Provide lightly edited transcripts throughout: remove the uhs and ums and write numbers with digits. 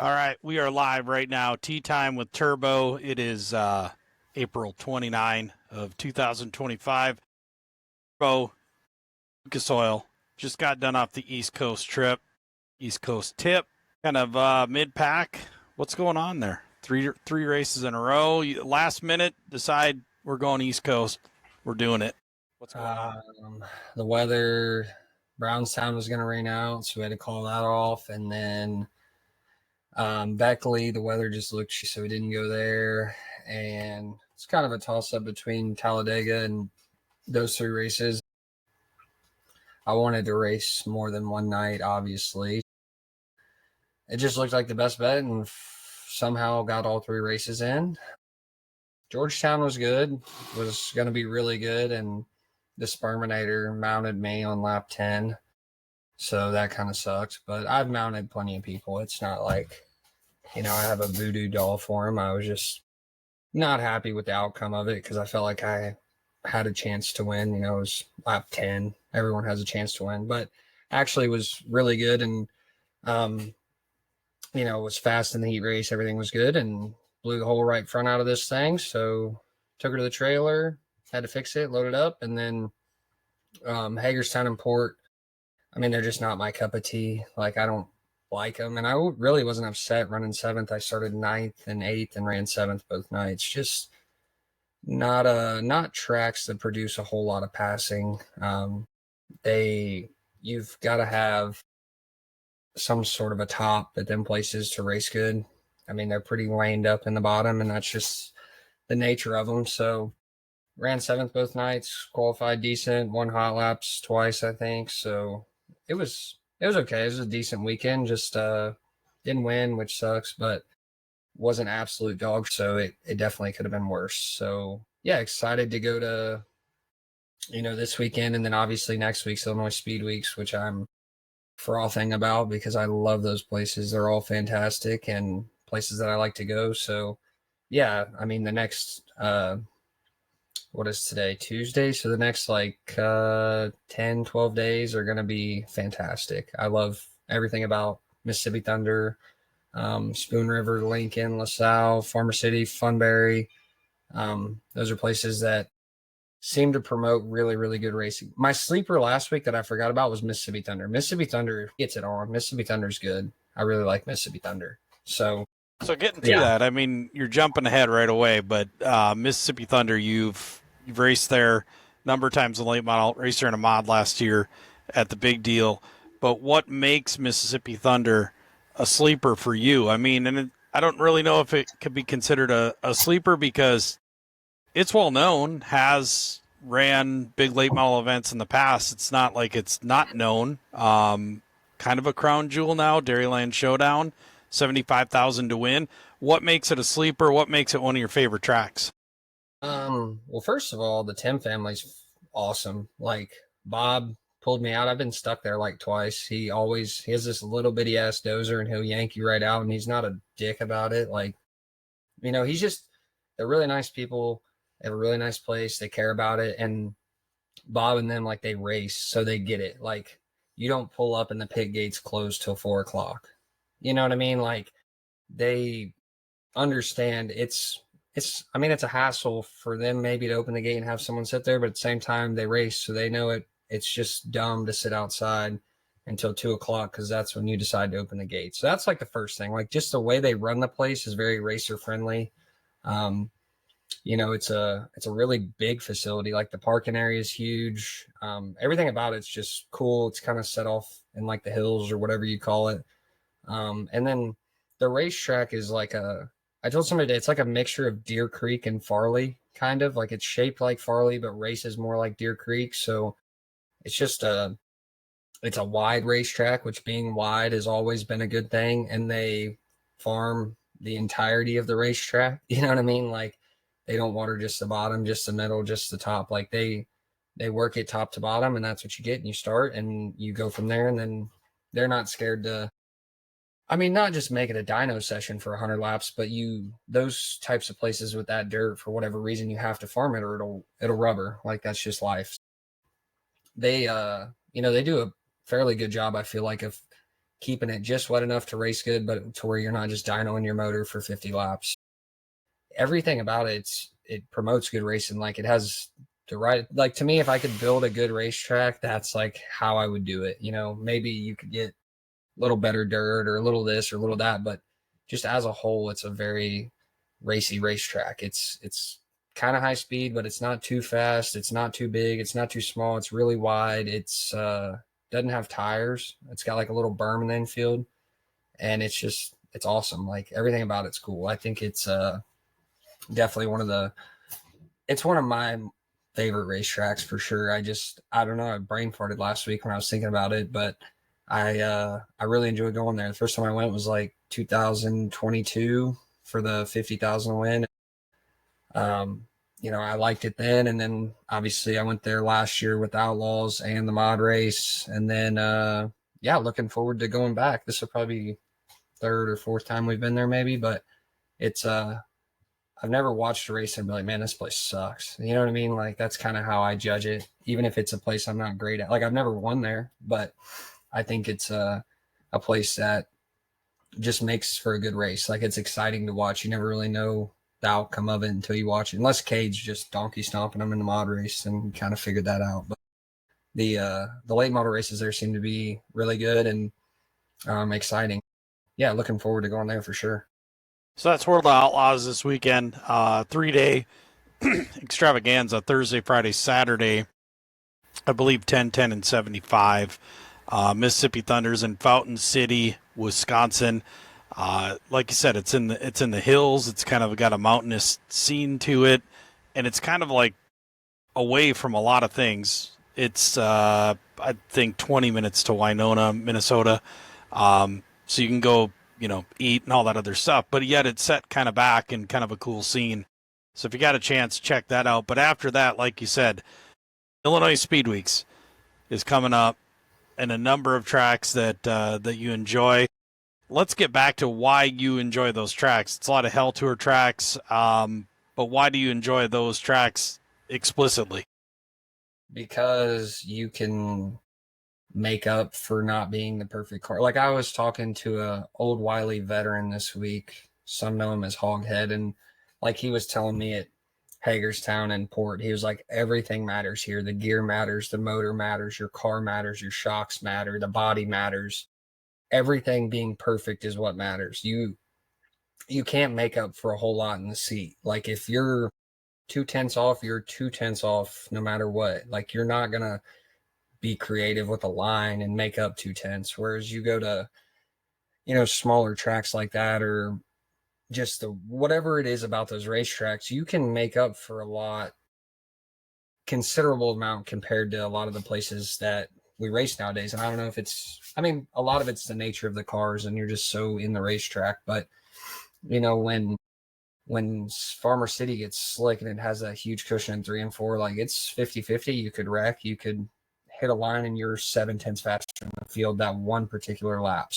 All right, we are live right now. Tea time with Turbo. It is April 29 of 2025. Turbo, Lucas Oil, just got done off the East Coast trip, East Coast tip, kind of mid pack. What's going on there? Three races in a row. Last minute, decide we're going East Coast. We're doing it. What's going on? The weather, Brownstown was going to rain out, so we had to call that off. And then Beckley, the weather just looked, so we didn't go there. And it's kind of a toss up between Talladega and those three races. I wanted to race more than one night, obviously. It just looked like the best bet, and somehow got all three races in. Georgetown was good, was going to be really good, and the Sperminator mounted me on lap 10. So that kind of sucks. But I've mounted plenty of people. It's not like, I have a voodoo doll for him. I was just not happy with the outcome of it because I felt like I had a chance to win. It was lap 10. Everyone has a chance to win. But actually it was really good. And, it was fast in the heat race. Everything was good and blew the whole right front out of this thing. So took her to the trailer, had to fix it, load it up. And then Hagerstown and Port, I mean, they're just not my cup of tea. Like, I don't like them. And I really wasn't upset running seventh. I started ninth and eighth and ran seventh both nights. Just not tracks that produce a whole lot of passing. You've got to have some sort of a top at them places to race good. I mean, they're pretty laned up in the bottom, and that's just the nature of them. So ran seventh both nights, qualified decent, won hot laps twice, I think. So it was okay. It was a decent weekend. Just didn't win, which sucks, but wasn't absolute dog. So it definitely could have been worse. So yeah, excited to go to this weekend, and then obviously next week's Illinois Speed Weeks, which I'm frothing about because I love those places. They're all fantastic and places that I like to go. So yeah, I mean the next what is today, Tuesday, so the next like 10 12 days are going to be fantastic. I love everything about Mississippi Thunder, Spoon River, Lincoln, LaSalle, Farmer City, Funbury. Those are places that seem to promote really, really good racing. My sleeper last week that I forgot about was Mississippi Thunder. Mississippi Thunder gets it on. Mississippi Thunder's good. I really like Mississippi Thunder. So getting to Yeah. that, I mean, you're jumping ahead right away, but Mississippi Thunder, you've raced there a number of times in late model, raced there in a mod last year at the big deal. But what makes Mississippi Thunder a sleeper for you? I mean, I don't really know if it could be considered a sleeper because it's well known, has ran big late model events in the past. It's not like it's not known. Kind of a crown jewel now, Dairyland Showdown, 75,000 to win. What makes it a sleeper? What makes it one of your favorite tracks? Well, first of all, the Tim family's awesome. Like Bob pulled me out. I've been stuck there like twice. He has this little bitty ass dozer and he'll yank you right out, and he's not a dick about it. Like, he's just, they're really nice people. They have a really nice place. They care about it. And Bob and them, like, they race, so they get it. Like, you don't pull up and the pit gates close till 4 o'clock. You know what I mean? Like, they understand it's a hassle for them maybe to open the gate and have someone sit there, but at the same time they race, so they know it's just dumb to sit outside until 2 o'clock because that's when you decide to open the gate. So that's like the first thing. Like, just the way they run the place is very racer friendly. um it's a really big facility. Like, the parking area is huge. Everything about it's just cool. It's kind of set off in like the hills or whatever you call it. And then the racetrack is like I told somebody today, it's like a mixture of Deer Creek and Farley, kind of like it's shaped like Farley, but races more like Deer Creek. So it's just it's a wide racetrack, which being wide has always been a good thing. And they farm the entirety of the racetrack. You know what I mean? Like, they don't water just the bottom, just the middle, just the top. Like, they work it top to bottom, and that's what you get. And you start and you go from there. And then they're not scared to, I mean, not just make it a dyno session for 100 laps, but those types of places with that dirt, for whatever reason, you have to farm it or it'll rubber. Like, that's just life. They they do a fairly good job, I feel like, of keeping it just wet enough to race good, but to where you're not just dynoing your motor for 50 laps. Everything about it promotes good racing. Like it has the right, like to me, if I could build a good racetrack, that's like how I would do it. Maybe you could get a little better dirt or a little this or a little that, but just as a whole, it's a very racy racetrack. It's kind of high speed, but it's not too fast. It's not too big. It's not too small. It's really wide. It's doesn't have tires. It's got like a little berm in the infield, and it's awesome. Like everything about it's cool. I think it's definitely it's one of my favorite racetracks for sure. I don't know. I brain farted last week when I was thinking about it, but I really enjoyed going there. The first time I went was like 2022 for the 50,000 win. I liked it then, and then obviously I went there last year with Outlaws and the mod race, and then yeah, looking forward to going back. This will probably be third or fourth time we've been there, maybe, but it's I've never watched a race and be like, man, this place sucks. You know what I mean? Like that's kind of how I judge it, even if it's a place I'm not great at. Like I've never won there, but I think it's a place that just makes for a good race. Like it's exciting to watch. You never really know the outcome of it until you watch it, unless Cade's just donkey stomping them in the mod race, and kind of figured that out. But the late model races there seem to be really good and exciting. Yeah, looking forward to going there for sure. So that's World of Outlaws this weekend. 3-day extravaganza, Thursday, Friday, Saturday. I believe 10, 10, and 75. Mississippi Thunder's in Fountain City, Wisconsin. Like you said, it's in the hills. It's kind of got a mountainous scene to it, and it's kind of like away from a lot of things. It's I think 20 minutes to Winona, Minnesota. So you can go, eat and all that other stuff, but yet it's set kind of back in kind of a cool scene. So if you got a chance, check that out. But after that, like you said, Illinois Speed Weeks is coming up, and a number of tracks that you enjoy. Let's get back to why you enjoy those tracks. It's a lot of Hell Tour tracks, but why do you enjoy those tracks explicitly? Because you can make up for not being the perfect car. Like I was talking to a old wily veteran this week. Some know him as Hoghead, and like he was telling me at Hagerstown and Port, he was like, everything matters here. The gear matters, the motor matters, your car matters, your shocks matter, the body matters. Everything being perfect is what matters. You can't make up for a whole lot in the seat. Like if you're 2/10 off, you're 2/10 off no matter what. Like you're not gonna be creative with a line and make up 2/10. Whereas you go to, smaller tracks like that, or just the whatever it is about those racetracks, you can make up for a lot, considerable amount compared to a lot of the places that we race nowadays. And I don't know if a lot of it's the nature of the cars and you're just so in the racetrack. But, when Farmer City gets slick and it has a huge cushion in 3 and 4, like it's 50-50. You could wreck, you could hit a line and you're 7/10 faster in the field that one particular lap.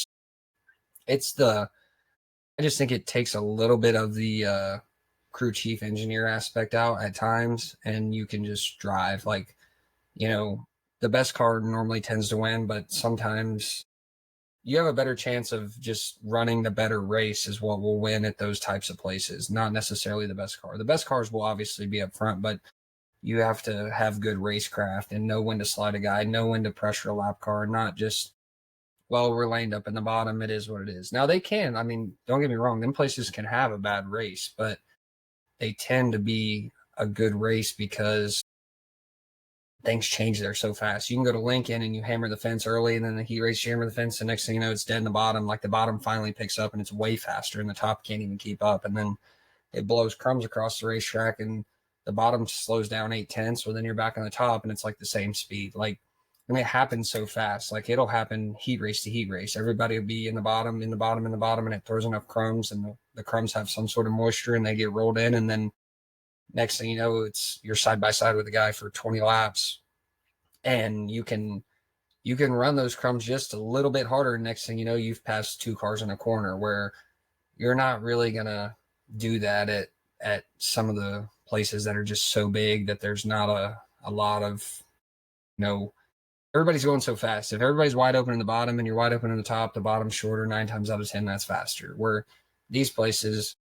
It's I just think it takes a little bit of the crew chief engineer aspect out at times, and you can just drive. Like, the best car normally tends to win, but sometimes you have a better chance of just running the better race is what will win at those types of places, not necessarily the best car. The best cars will obviously be up front, but you have to have good racecraft and know when to slide a guy, know when to pressure a lap car, not just, well, we're laned up in the bottom. It is what it is. Now they can, don't get me wrong, them places can have a bad race, but they tend to be a good race because things change there so fast. You can go to Lincoln and you hammer the fence early, and then the heat race, you hammer the fence, and next thing you know, it's dead in the bottom. Like the bottom finally picks up and it's way faster, and the top can't even keep up. And then it blows crumbs across the racetrack, and the bottom slows down 8/10. Well, then you're back on the top, and it's like the same speed. Like, it happens so fast. Like it'll happen heat race to heat race. Everybody will be in the bottom, in the bottom, in the bottom, and it throws enough crumbs, and the crumbs have some sort of moisture, and they get rolled in, and then next thing you know, you're side by side with a guy for 20 laps, and you can run those crumbs just a little bit harder. Next thing you know, you've passed 2 cars in a corner, where you're not really gonna do that at some of the places that are just so big that there's not a lot of, you know everybody's going so fast. If everybody's wide open in the bottom and you're wide open in the bottom's shorter. 9 times out of 10, that's faster. Where these places,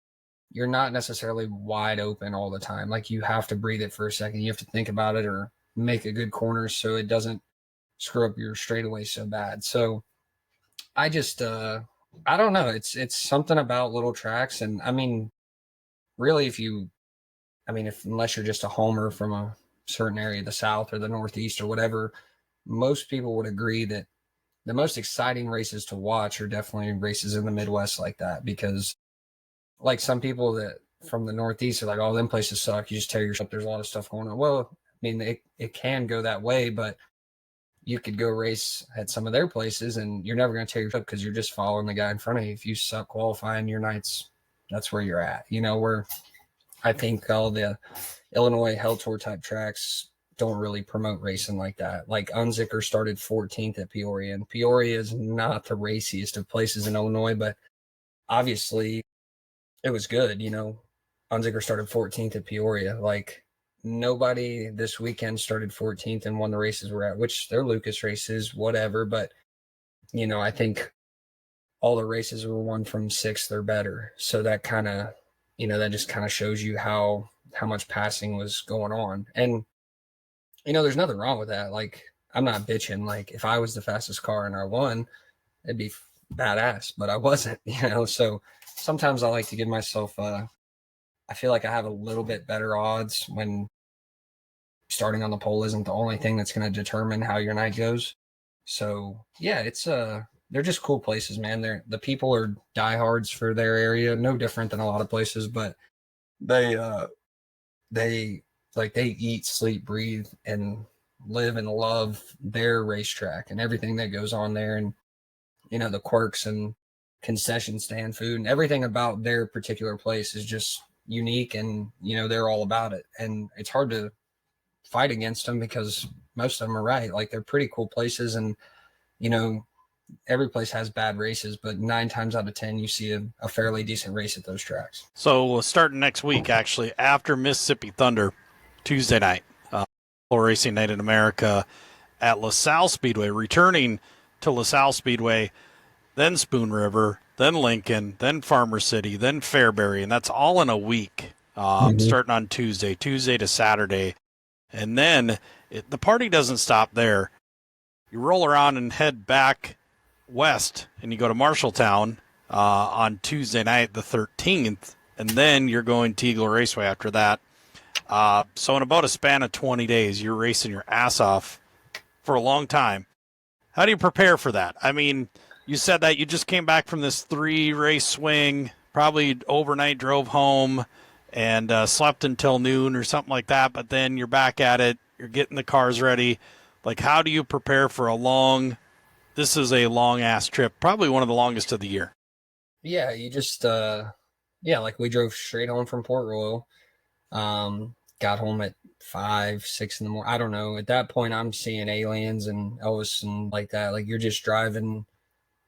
you're not necessarily wide open all the time. Like you have to breathe it for a second. You have to think about it or make a good corner so it doesn't screw up your straightaway so bad. So I just I don't know. It's something about little tracks, and I mean, really, if unless you're just a homer from a certain area of the South or the Northeast or whatever, most people would agree that the most exciting races to watch are definitely races in the Midwest like that, because like some people that from the Northeast are like, oh, them places suck. You just tear yourself. There's a lot of stuff going on. Well, I mean, it can go that way, but you could go race at some of their places and you're never going to tear yourself because you're just following the guy in front of you. If you suck qualifying your nights, that's where you're at. Where I think all the Illinois Hell Tour type tracks don't really promote racing like that. Like Unzicker started 14th at Peoria, and Peoria is not the raciest of places in Illinois, but obviously it was good. Unzicker started 14th at Peoria. Like nobody this weekend started 14th and won the races we're at, which they're Lucas races, whatever. But, I think all the races were won from sixth or better. So that kind of, that just kind of shows you how much passing was going on. And, there's nothing wrong with that. Like, I'm not bitching. Like, if I was the fastest car and I won, it'd be badass, but I wasn't, So sometimes I like to give myself, I feel like I have a little bit better odds when starting on the pole isn't the only thing that's going to determine how your night goes. So yeah, it's they're just cool places, man. The people are diehards for their area, no different than a lot of places, but they they they eat, sleep, breathe, and live and love their racetrack and everything that goes on there, and the quirks and concession stand food and everything about their particular place is just unique, and they're all about it, and it's hard to fight against them because most of them are right. Like they're pretty cool places, and you know every place has bad races, but 9 times out of 10 you see a fairly decent race at those tracks. So starting next week, actually, after Mississippi Thunder, Tuesday night, Racing Night in America at LaSalle Speedway, returning to LaSalle Speedway, then Spoon River, then Lincoln, then Farmer City, then Fairbury, and that's all in a week, starting on Tuesday to Saturday. And then the party doesn't stop there. You roll around and head back west, and you go to Marshalltown on Tuesday night, the 13th, and then you're going to Eagle Raceway after that. So in about a span of 20 days, you're racing your ass off for a long time. How do you prepare for that? I mean, you said that you just came back from this 3-race swing, probably overnight drove home and slept until noon or something like that, but then you're back at it, you're getting the cars ready. Like, how do you prepare for this is a long-ass trip, probably one of the longest of the year. Yeah, you just like we drove straight home from Port Royal. Got home at 5, 6 in the morning. I don't know. At that point, I'm seeing aliens and Elvis and like that. Like you're just driving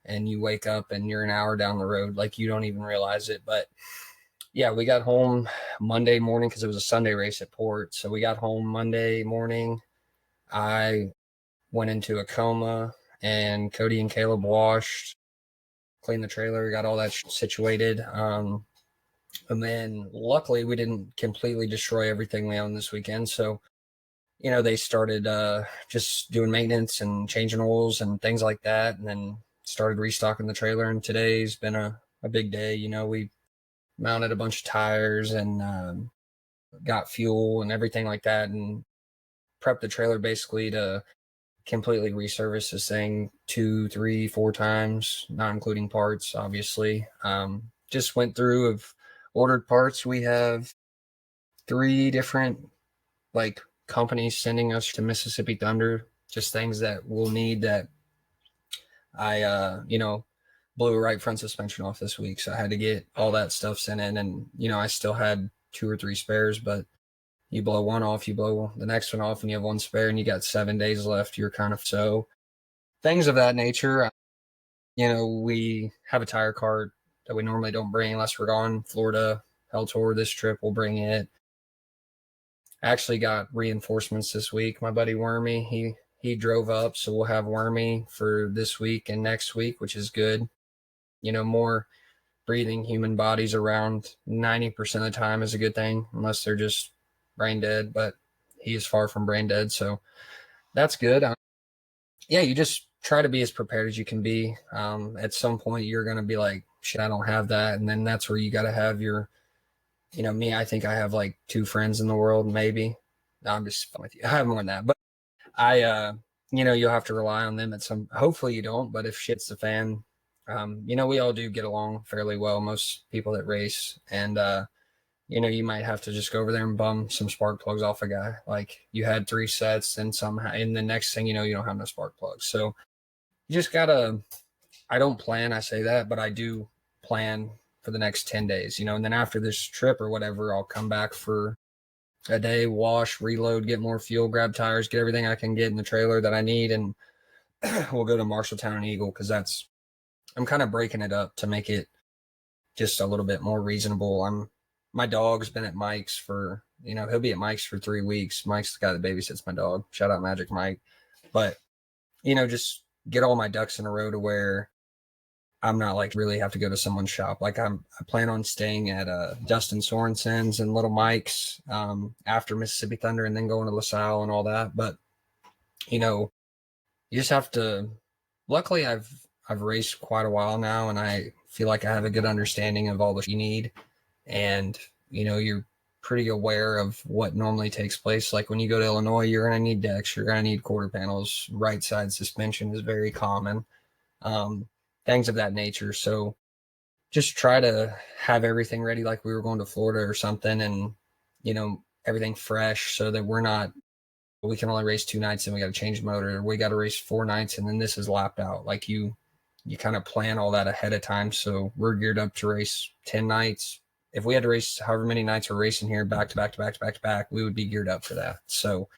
and you wake up and you're an hour down the road. Like you don't even realize it. But yeah, we got home Monday morning because it was a Sunday race at Port. So we got home Monday morning. I went into a coma, and Cody and Caleb washed, cleaned the trailer, got all that situated. And then luckily we didn't completely destroy everything we owned this weekend. So, they started just doing maintenance and changing oils and things like that. And then started restocking the trailer. And today's been a big day. We mounted a bunch of tires and got fuel and everything like that, and prepped the trailer basically to completely resurface this thing 2, 3, 4 times, not including parts, obviously. Just went through of ordered parts. We have 3 different companies sending us to Mississippi Thunder, just things that we'll need that I blew a right front suspension off this week. So I had to get all that stuff sent in, and I still had 2 or 3 spares, but you blow one off, you blow the next one off, and you have one spare, and you got 7 days left. You're kind of so things of that nature. We have a tire cart that we normally don't bring unless we're gone. Florida Hell Tour this trip, we'll bring it. I actually got reinforcements this week. My buddy Wormy, he drove up, so we'll have Wormy for this week and next week, which is good. More breathing human bodies around 90% of the time is a good thing, unless they're just brain dead, but he is far from brain dead, so that's good. Yeah, you just try to be as prepared as you can be. At some point, you're going to be like, shit, I don't have that. And then that's where you got to have me, I think I have like 2 friends in the world, maybe. No, I'm just with you. I have more than that. But you'll have to rely on them hopefully you don't. But if shit's the fan, we all do get along fairly well, most people that race. And, you might have to just go over there and bum some spark plugs off a guy. Like you had 3 sets and somehow, and the next thing you know, you don't have no spark plugs. So you just gotta, I don't plan, I say that, but I do plan for the next 10 days, and then after this trip or whatever, I'll come back for a day, wash, reload, get more fuel, grab tires, get everything I can get in the trailer that I need. And we'll go to Marshalltown and Eagle because I'm kind of breaking it up to make it just a little bit more reasonable. My dog's been at Mike's for, he'll be at Mike's for 3 weeks. Mike's the guy that babysits my dog. Shout out Magic Mike. But, just get all my ducks in a row to where I'm not like really have to go to someone's shop. Like I plan on staying at Dustin Sorensen's and Little Mike's after Mississippi Thunder and then going to LaSalle and all that. But, you just have to, luckily I've raced quite a while now and I feel like I have a good understanding of all that you need. And, you're pretty aware of what normally takes place. Like when you go to Illinois, you're going to need decks, you're going to need quarter panels. Right side suspension is very common. Things of that nature. So just try to have everything ready like we were going to Florida or something and, everything fresh so that we can only race 2 nights and we got to change the motor. Or we got to race 4 nights and then this is lapped out. Like you kind of plan all that ahead of time. So we're geared up to race 10 nights. If we had to race however many nights we're racing here back to back to back to back to back, we would be geared up for that. So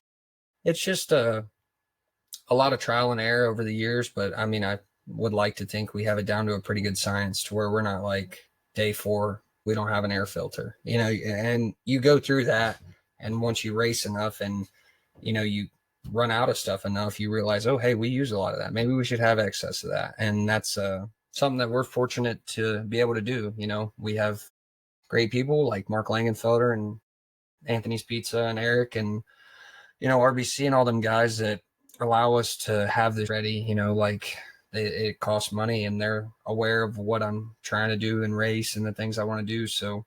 it's just a lot of trial and error over the years, but I mean, I would like to think we have it down to a pretty good science to where we're not like day 4, we don't have an air filter, and you go through that. And once you race enough and, you run out of stuff enough, you realize, oh, hey, we use a lot of that. Maybe we should have excess of that. And that's something that we're fortunate to be able to do. We have great people like Mark Langenfelder and Anthony's Pizza and Eric and, RBC and all them guys that allow us to have this ready, like it costs money and they're aware of what I'm trying to do and race and the things I want to do. So,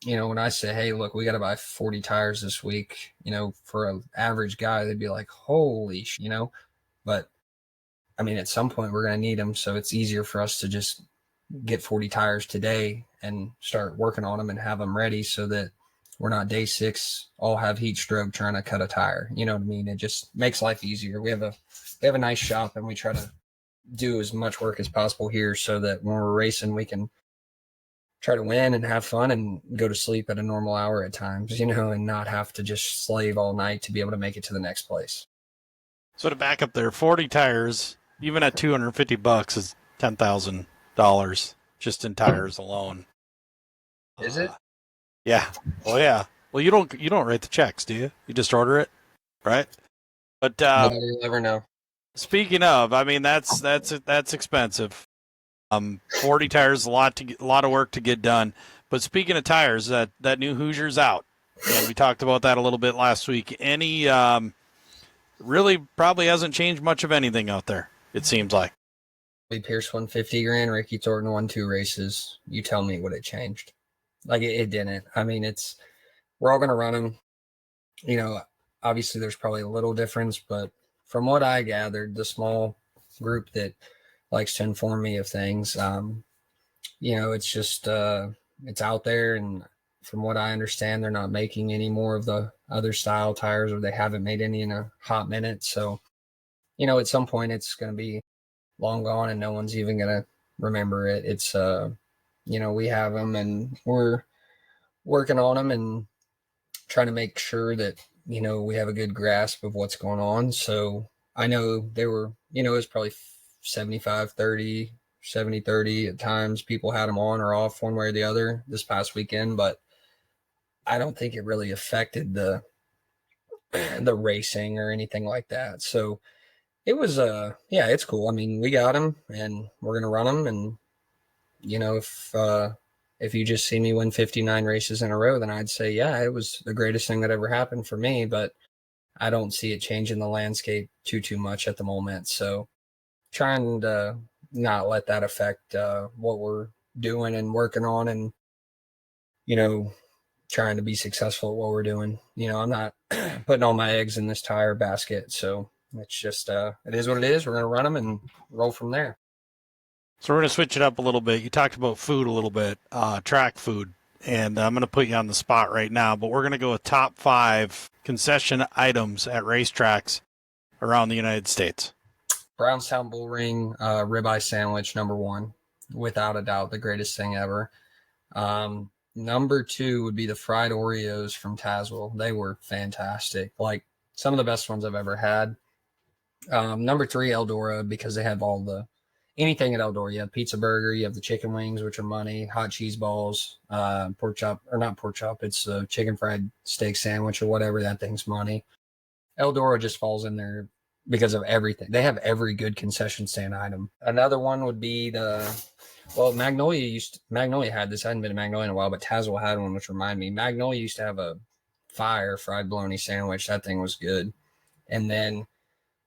when I say, hey, look, we got to buy 40 tires this week, for an average guy, they'd be like, holy but I mean, at some point we're going to need them. So it's easier for us to just get 40 tires today and start working on them and have them ready so that we're not day 6, all have heat stroke trying to cut a tire. You know what I mean? It just makes life easier. We have a nice shop and we try to do as much work as possible here so that when we're racing, we can try to win and have fun and go to sleep at a normal hour at times, and not have to just slave all night to be able to make it to the next place. So to back up there, 40 tires, even at $250 is $10,000 just in tires alone. Is it? Yeah. Oh yeah. Well, you don't write the checks, do you? You just order it, right? But you'll never know. Speaking of, I mean that's expensive. 40 tires, a lot of work to get done. But speaking of tires, that new Hoosier's out, and we talked about that a little bit last week. Any really probably hasn't changed much of anything out there. It seems like. Pierce won 50 grand. Ricky Thornton won 2 races. You tell me what it changed. Like it didn't. I mean, we're all gonna run them. Obviously there's probably a little difference, but from what I gathered, the small group that likes to inform me of things, it's just it's out there, and from what I understand, they're not making any more of the other style tires, or they haven't made any in a hot minute. So, at some point it's going to be long gone and no one's even going to remember it. It's we have them and we're working on them and trying to make sure that we have a good grasp of what's going on. So I know they were, it was probably 75-30, 70-30 at times. People had them on or off one way or the other this past weekend, but I don't think it really affected the the racing or anything like that. So it was yeah, it's cool. I mean, we got them and we're gonna run them, and you know, if you just see me win 59 races in a row, then I'd say, yeah, it was the greatest thing that ever happened for me. But I don't see it changing the landscape too much at the moment. So trying to not let that affect what we're doing and working on, and you know, trying to be successful at what we're doing. You know, I'm not putting all my eggs in this tire basket. So it's just it is what it is. We're gonna run them and roll from there. So we're going to switch it up a little bit. You talked about food a little bit, track food, and I'm going to put you on the spot right now, but we're going to go with top 5 concession items at racetracks around the United States. Brownstown Bull Ring ribeye sandwich, number one, without a doubt, the greatest thing ever. Number two would be the fried Oreos from Tazewell. They were fantastic, like some of the best ones I've ever had. Number three, Eldora, because they have all the anything at Eldora. You have pizza burger, you have the chicken wings, which are money, hot cheese balls, pork chop, or not pork chop, it's a chicken fried steak sandwich or whatever. That thing's money. Eldora just falls in there because of everything. They have every good concession stand item. Another one would be Magnolia had this. I hadn't been to Magnolia in a while, but Tazewell had one, which reminded me. Magnolia used to have a fire fried bologna sandwich. That thing was good. And then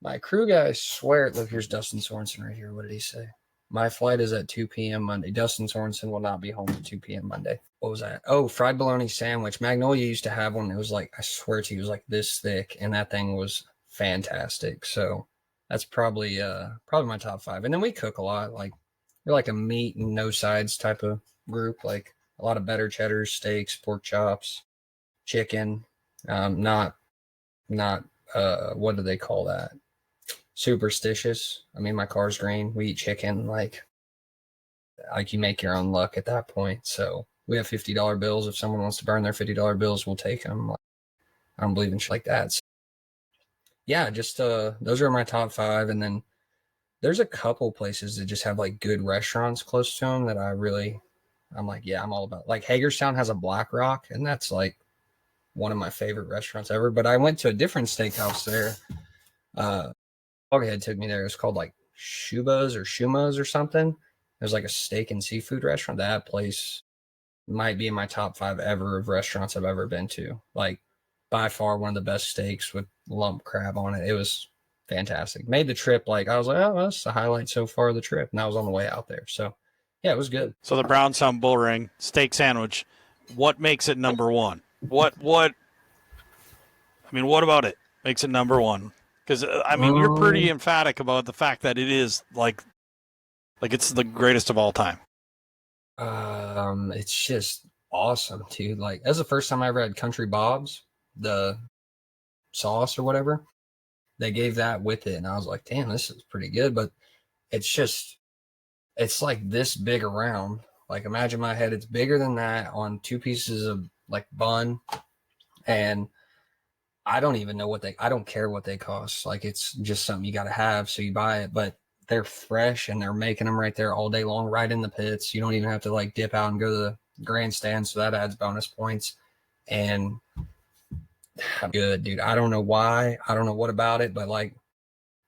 my crew guy, I swear, look, here's Dustin Sorensen right here. What did he say? My flight is at 2 p.m. Monday. Dustin Sorensen will not be home at 2 p.m. Monday. What was that? Oh, fried bologna sandwich. Magnolia used to have one. It was like, I swear to you, it was like this thick, and that thing was fantastic. So that's probably my top 5. And then we cook a lot. Like we're like a meat and no sides type of group. Like a lot of better cheddars, steaks, pork chops, chicken. Not what do they call that? Superstitious. I mean, my car's green. We eat chicken. Like you make your own luck at that point. So we have $50 bills. If someone wants to burn their $50 bills, we'll take them. Like, I don't believe in shit like that. So, yeah, just those are my top 5. And then there's a couple places that just have like good restaurants close to them that I'm like, yeah, I'm all about. Like Hagerstown has a Black Rock, and that's like one of my favorite restaurants ever. But I went to a different steakhouse there. Doghead took me there. It was called like Shuma's or something. It was like a steak and seafood restaurant. That place might be in my top 5 ever of restaurants I've ever been to. Like by far one of the best steaks with lump crab on it. It was fantastic. Made the trip like I was like, oh, that's the highlight so far of the trip. And I was on the way out there. So yeah, it was good. So the Brownstown Bull Ring steak sandwich, what makes it number 1? What I mean, what about it makes it number 1? Because I mean, you're pretty emphatic about the fact that it is like it's the greatest of all time. It's just awesome, dude. Like that's the first time I ever had Country Bob's, the sauce or whatever. They gave that with it, and I was like, damn, this is pretty good. But it's like this big around. Like imagine my head, it's bigger than that on 2 pieces of like bun, and I don't even know I don't care what they cost. Like it's just something you got to have. So you buy it, but they're fresh and they're making them right there all day long, right in the pits. You don't even have to like dip out and go to the grandstand. So that adds bonus points. And good, dude. I don't know why. I don't know what about it, but like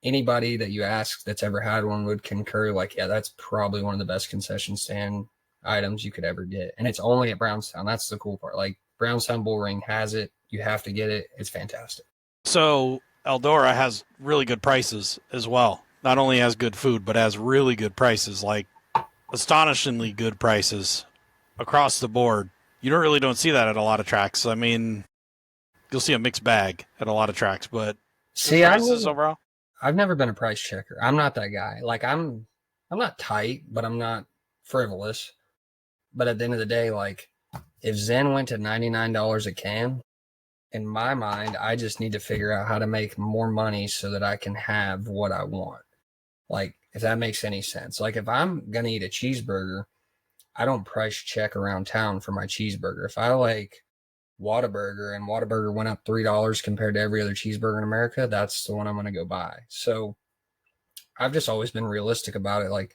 anybody that you ask that's ever had one would concur. Like, yeah, that's probably one of the best concession stand items you could ever get. And it's only at Brownstown. That's the cool part. Like Brownstown Bull Ring has it. You have to get it. It's fantastic. So Eldora has really good prices as well. Not only has good food, but has really good prices, like astonishingly good prices across the board. You don't see that at a lot of tracks. I mean, you'll see a mixed bag at a lot of tracks, but see, prices overall. I've never been a price checker. I'm not that guy. Like I'm not tight, but I'm not frivolous. But at the end of the day, like if Zen went to $99 a can, in my mind, I just need to figure out how to make more money so that I can have what I want. Like, if that makes any sense. Like, if I'm going to eat a cheeseburger, I don't price check around town for my cheeseburger. If I like Whataburger and Whataburger went up $3 compared to every other cheeseburger in America, that's the one I'm going to go buy. So I've just always been realistic about it. Like,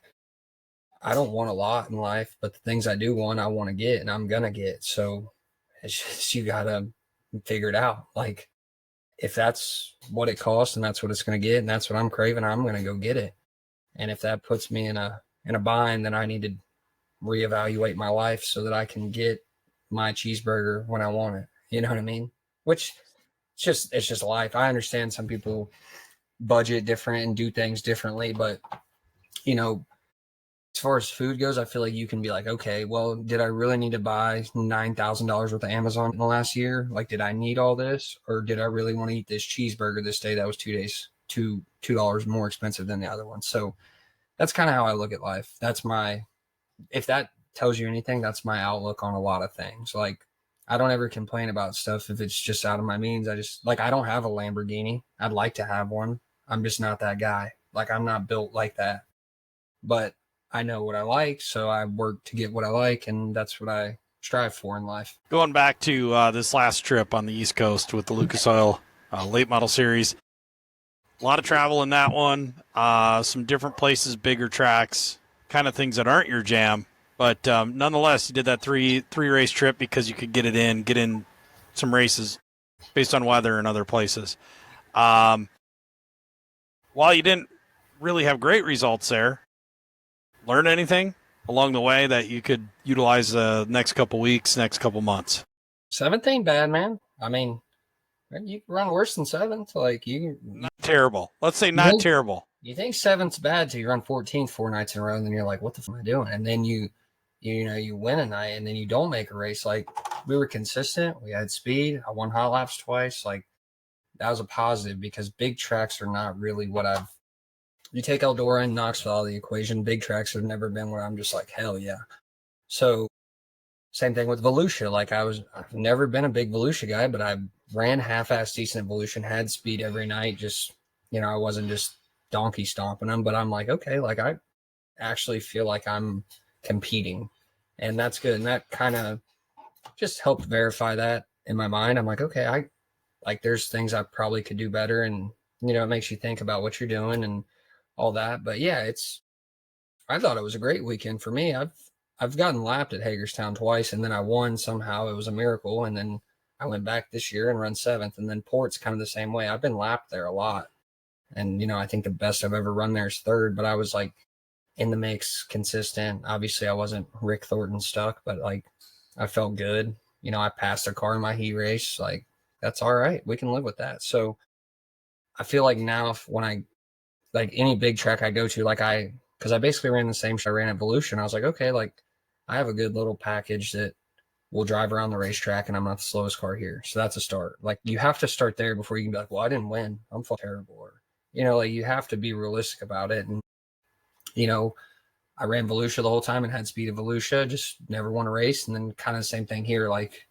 I don't want a lot in life, but the things I do want, I want to get and I'm going to get. So it's just, you got to figure it out. Like, if that's what it costs and that's what it's going to get and that's what I'm craving, I'm going to go get it. And if that puts me in a bind, then I need to reevaluate my life so that I can get my cheeseburger when I want it. You know what I mean? Which it's just life. I understand some people budget different and do things differently, but you know, as far as food goes, I feel like you can be like, okay, well, did I really need to buy $9,000 worth of Amazon in the last year? Like, did I need all this, or did I really want to eat this cheeseburger this day that was 2 days $2 more expensive than the other one? So that's kind of how I look at life. That's my, if that tells you anything, that's my outlook on a lot of things. Like, I don't ever complain about stuff if it's just out of my means. I just like, I don't have a Lamborghini. I'd like to have one. I'm just not that guy. Like, I'm not built like that. But I know what I like, so I work to get what I like, and that's what I strive for in life. Going back to this last trip on the East Coast with the Lucas Oil late model series, a lot of travel in that one. Some different places, bigger tracks, kind of things that aren't your jam. But nonetheless, you did that three race trip because you could get in some races based on weather and other places. While you didn't really have great results there, learn anything along the way that you could utilize the next couple weeks, next couple months? Seventh ain't bad, man. I mean, you can run worse than seventh. Like Not terrible. Let's say you not think, terrible. you think seventh's bad till you run 14th 4 nights in a row, and then you're like, what the fuck am I doing? And then you win a night, and then you don't make a race. Like, we were consistent. We had speed. I won hot laps twice. Like, that was a positive because big tracks are not really what you take Eldora and Knoxville out of the equation. Big tracks have never been where I'm just like, hell yeah. So same thing with Volusia. Like, I've never been a big Volusia guy, but I ran half-ass decent at Volusia, had speed every night. Just, I wasn't just donkey stomping them, but I'm like, okay, like, I actually feel like I'm competing, and that's good. And that kind of just helped verify that in my mind. I'm like, okay, there's things I probably could do better. And, it makes you think about what you're doing and all that. But yeah, I thought it was a great weekend for me. I've gotten lapped at Hagerstown twice, and then I won somehow. It was a miracle. And then I went back this year and run seventh. And then Port's kind of the same way. I've been lapped there a lot. And, I think the best I've ever run there is third, but I was like in the mix, consistent. Obviously, I wasn't Rick Thornton stuck, but like I felt good. I passed a car in my heat race. Like, that's all right. We can live with that. So I feel like now when I, like, any big track I go to, because I basically ran the same shit I ran at Volusia. I was like, okay, like, I have a good little package that will drive around the racetrack, and I'm not the slowest car here. So that's a start. Like, you have to start there before you can be like, well, I didn't win. I'm terrible. Or, like, you have to be realistic about it. And, I ran Volusia the whole time and had speed of Volusia, just never won a race. And then kind of the same thing here. Like,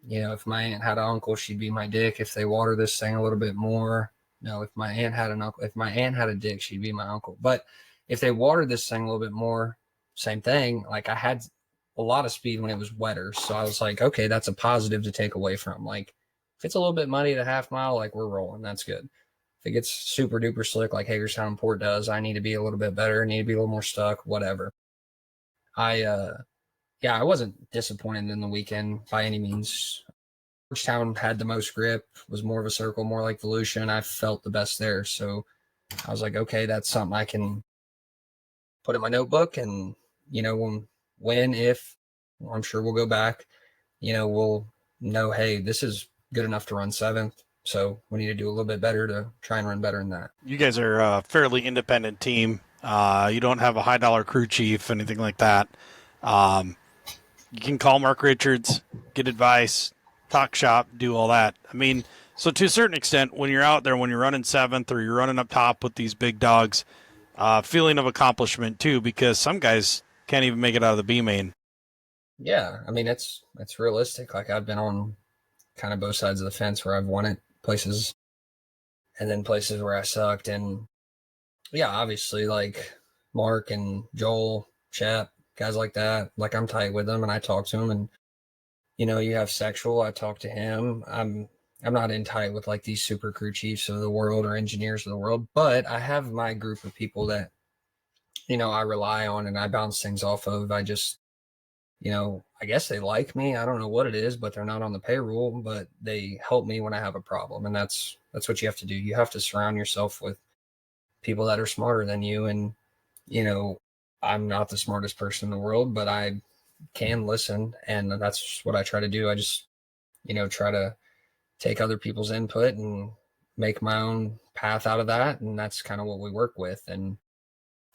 if my aunt had an uncle, she'd be my dick. If they water this thing a little bit more, no. If my aunt had an uncle, if my aunt had a dick, she'd be my uncle. But if they watered this thing a little bit more, same thing. Like, I had a lot of speed when it was wetter, so I was like, okay, that's a positive to take away from. Like, if it's a little bit muddy at a half mile, like, we're rolling. That's good. If it gets super duper slick like Hagerstown and Port does, I need to be a little bit better. I need to be a little more stuck. Whatever. Yeah, I wasn't disappointed in the weekend by any means. Georgetown had the most grip, was more of a circle, more like Volusia, and I felt the best there. So I was like, okay, that's something I can put in my notebook. And, if, I'm sure we'll go back, we'll know, hey, this is good enough to run seventh. So we need to do a little bit better to try and run better than that. You guys are a fairly independent team. You don't have a high dollar crew chief, anything like that. You can call Mark Richards, get advice, talk shop, do all that. I mean, so to a certain extent, when you're out there, when you're running seventh or you're running up top with these big dogs, feeling of accomplishment too, because some guys can't even make it out of the B main. Yeah, I mean, it's realistic. Like, I've been on kind of both sides of the fence where I've won it places and then places where I sucked. And yeah, obviously, like, Mark and Joel, Chap, guys like that, like, I'm tight with them and I talk to them. And, you have Sexual, I talk to him. I'm not in tight with like these super crew chiefs of the world or engineers of the world, but I have my group of people that, I rely on and I bounce things off of. I just, I guess they like me. I don't know what it is, but they're not on the payroll, but they help me when I have a problem. And that's what you have to do. You have to surround yourself with people that are smarter than you. And, you know, I'm not the smartest person in the world, but I can listen. And that's what I try to do. I just, try to take other people's input and make my own path out of that. And that's kind of what we work with. And,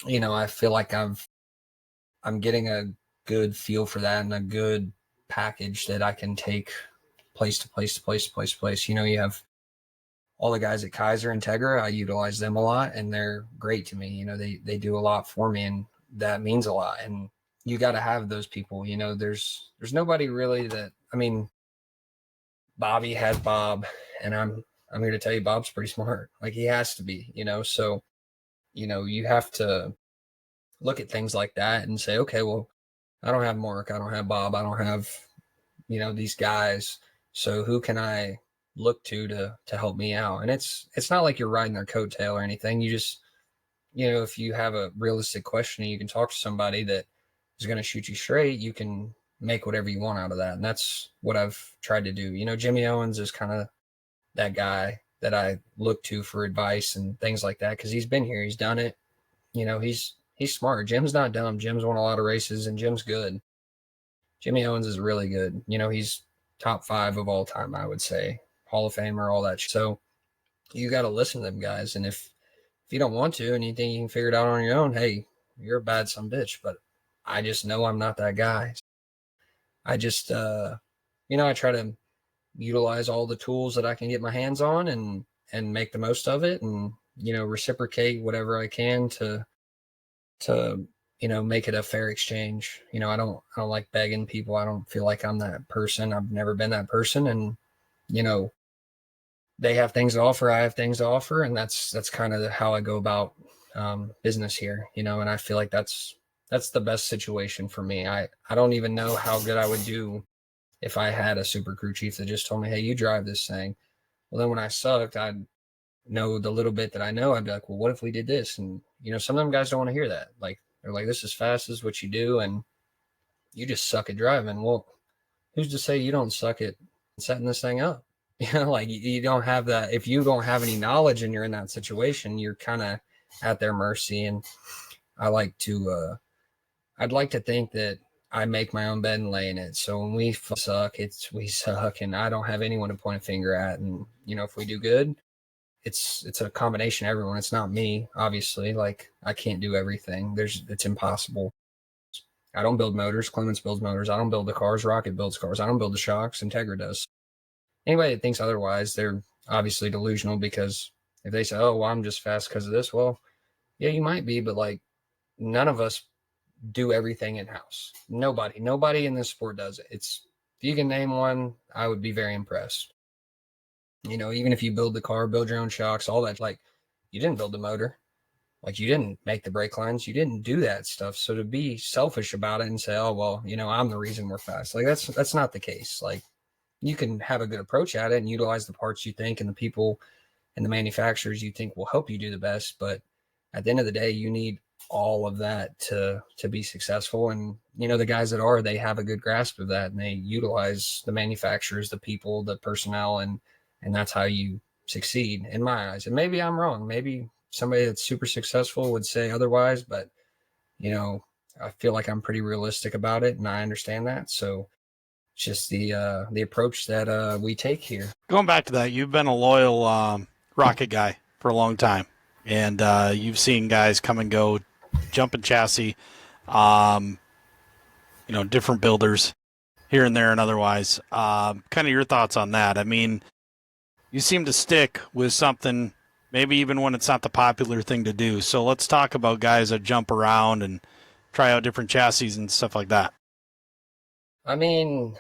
I feel like I'm getting a good feel for that and a good package that I can take place to place to place to place to place. You have all the guys at Kaiser and Tegra. I utilize them a lot, and they're great to me. They do a lot for me, and that means a lot. And you got to have those people. There's nobody really that. I mean, Bobby has Bob, and I'm here to tell you, Bob's pretty smart. Like he has to be. So you have to look at things like that and say, okay, well, I don't have Mark, I don't have Bob, I don't have these guys. So who can I look to help me out? And it's not like you're riding their coattail or anything. You just if you have a realistic question and you can talk to somebody that is going to shoot you straight, you can make whatever you want out of that. And that's what I've tried to do. Jimmy Owens is kind of that guy that I look to for advice and things like that because he's been here, he's done it. He's smart. Jim's not dumb. Jim's won a lot of races and Jim's good. Jimmy Owens is really good. He's top 5 of all time, I would say. Hall of Famer, all that. So you got to listen to them guys. And if you don't want to and you think you can figure it out on your own, hey, you're a bad son bitch. But I just know I'm not that guy. I just, I try to utilize all the tools that I can get my hands on and make the most of it and, reciprocate whatever I can to make it a fair exchange. I don't like begging people. I don't feel like I'm that person. I've never been that person. And you know they have things to offer, I have things to offer, and that's kind of how I go about business here. And I feel like that's the best situation for me. I don't even know how good I would do if I had a super crew chief that just told me, hey, you drive this thing. Well, then when I sucked, I'd know the little bit that I know. I'd be like, well, what if we did this? And some of them guys don't want to hear that. Like they're like, this is fast, this is what you do, and you just suck at driving. Well, who's to say you don't suck at setting this thing up? Like you don't have that. If you don't have any knowledge and you're in that situation, you're kind of at their mercy. And I like to, I'd like to think that I make my own bed and lay in it. So when we suck, we suck, and I don't have anyone to point a finger at. And if we do good, it's a combination of everyone. It's not me, obviously. Like I can't do everything. It's impossible. I don't build motors. Clements builds motors. I don't build the cars. Rocket builds cars. I don't build the shocks. Integra does. Anybody that thinks otherwise, they're obviously delusional because if they say, oh, well, I'm just fast because of this, well, yeah, you might be, but like none of us do everything in house. Nobody in this sport does it. If you can name one, I would be very impressed. Even if you build the car, build your own shocks, all that, like you didn't build the motor, like you didn't make the brake lines, you didn't do that stuff. So to be selfish about it and say, oh, well, I'm the reason we're fast, like that's not the case. Like you can have a good approach at it and utilize the parts you think and the people and the manufacturers you think will help you do the best. But at the end of the day, you need all of that to be successful. And the guys they have a good grasp of that, and they utilize the manufacturers, the people, the personnel, and that's how you succeed in my eyes. And maybe I'm wrong. Maybe somebody that's super successful would say otherwise, but I feel like I'm pretty realistic about it, and I understand that. So it's just the approach that we take here. Going back to that, you've been a loyal rocket guy for a long time, and you've seen guys come and go, jumping chassis, um, different builders here and there and otherwise. Kind of your thoughts on that? I mean, you seem to stick with something, maybe even when it's not the popular thing to do. So let's talk about guys that jump around and try out different chassis and stuff like that. I mean,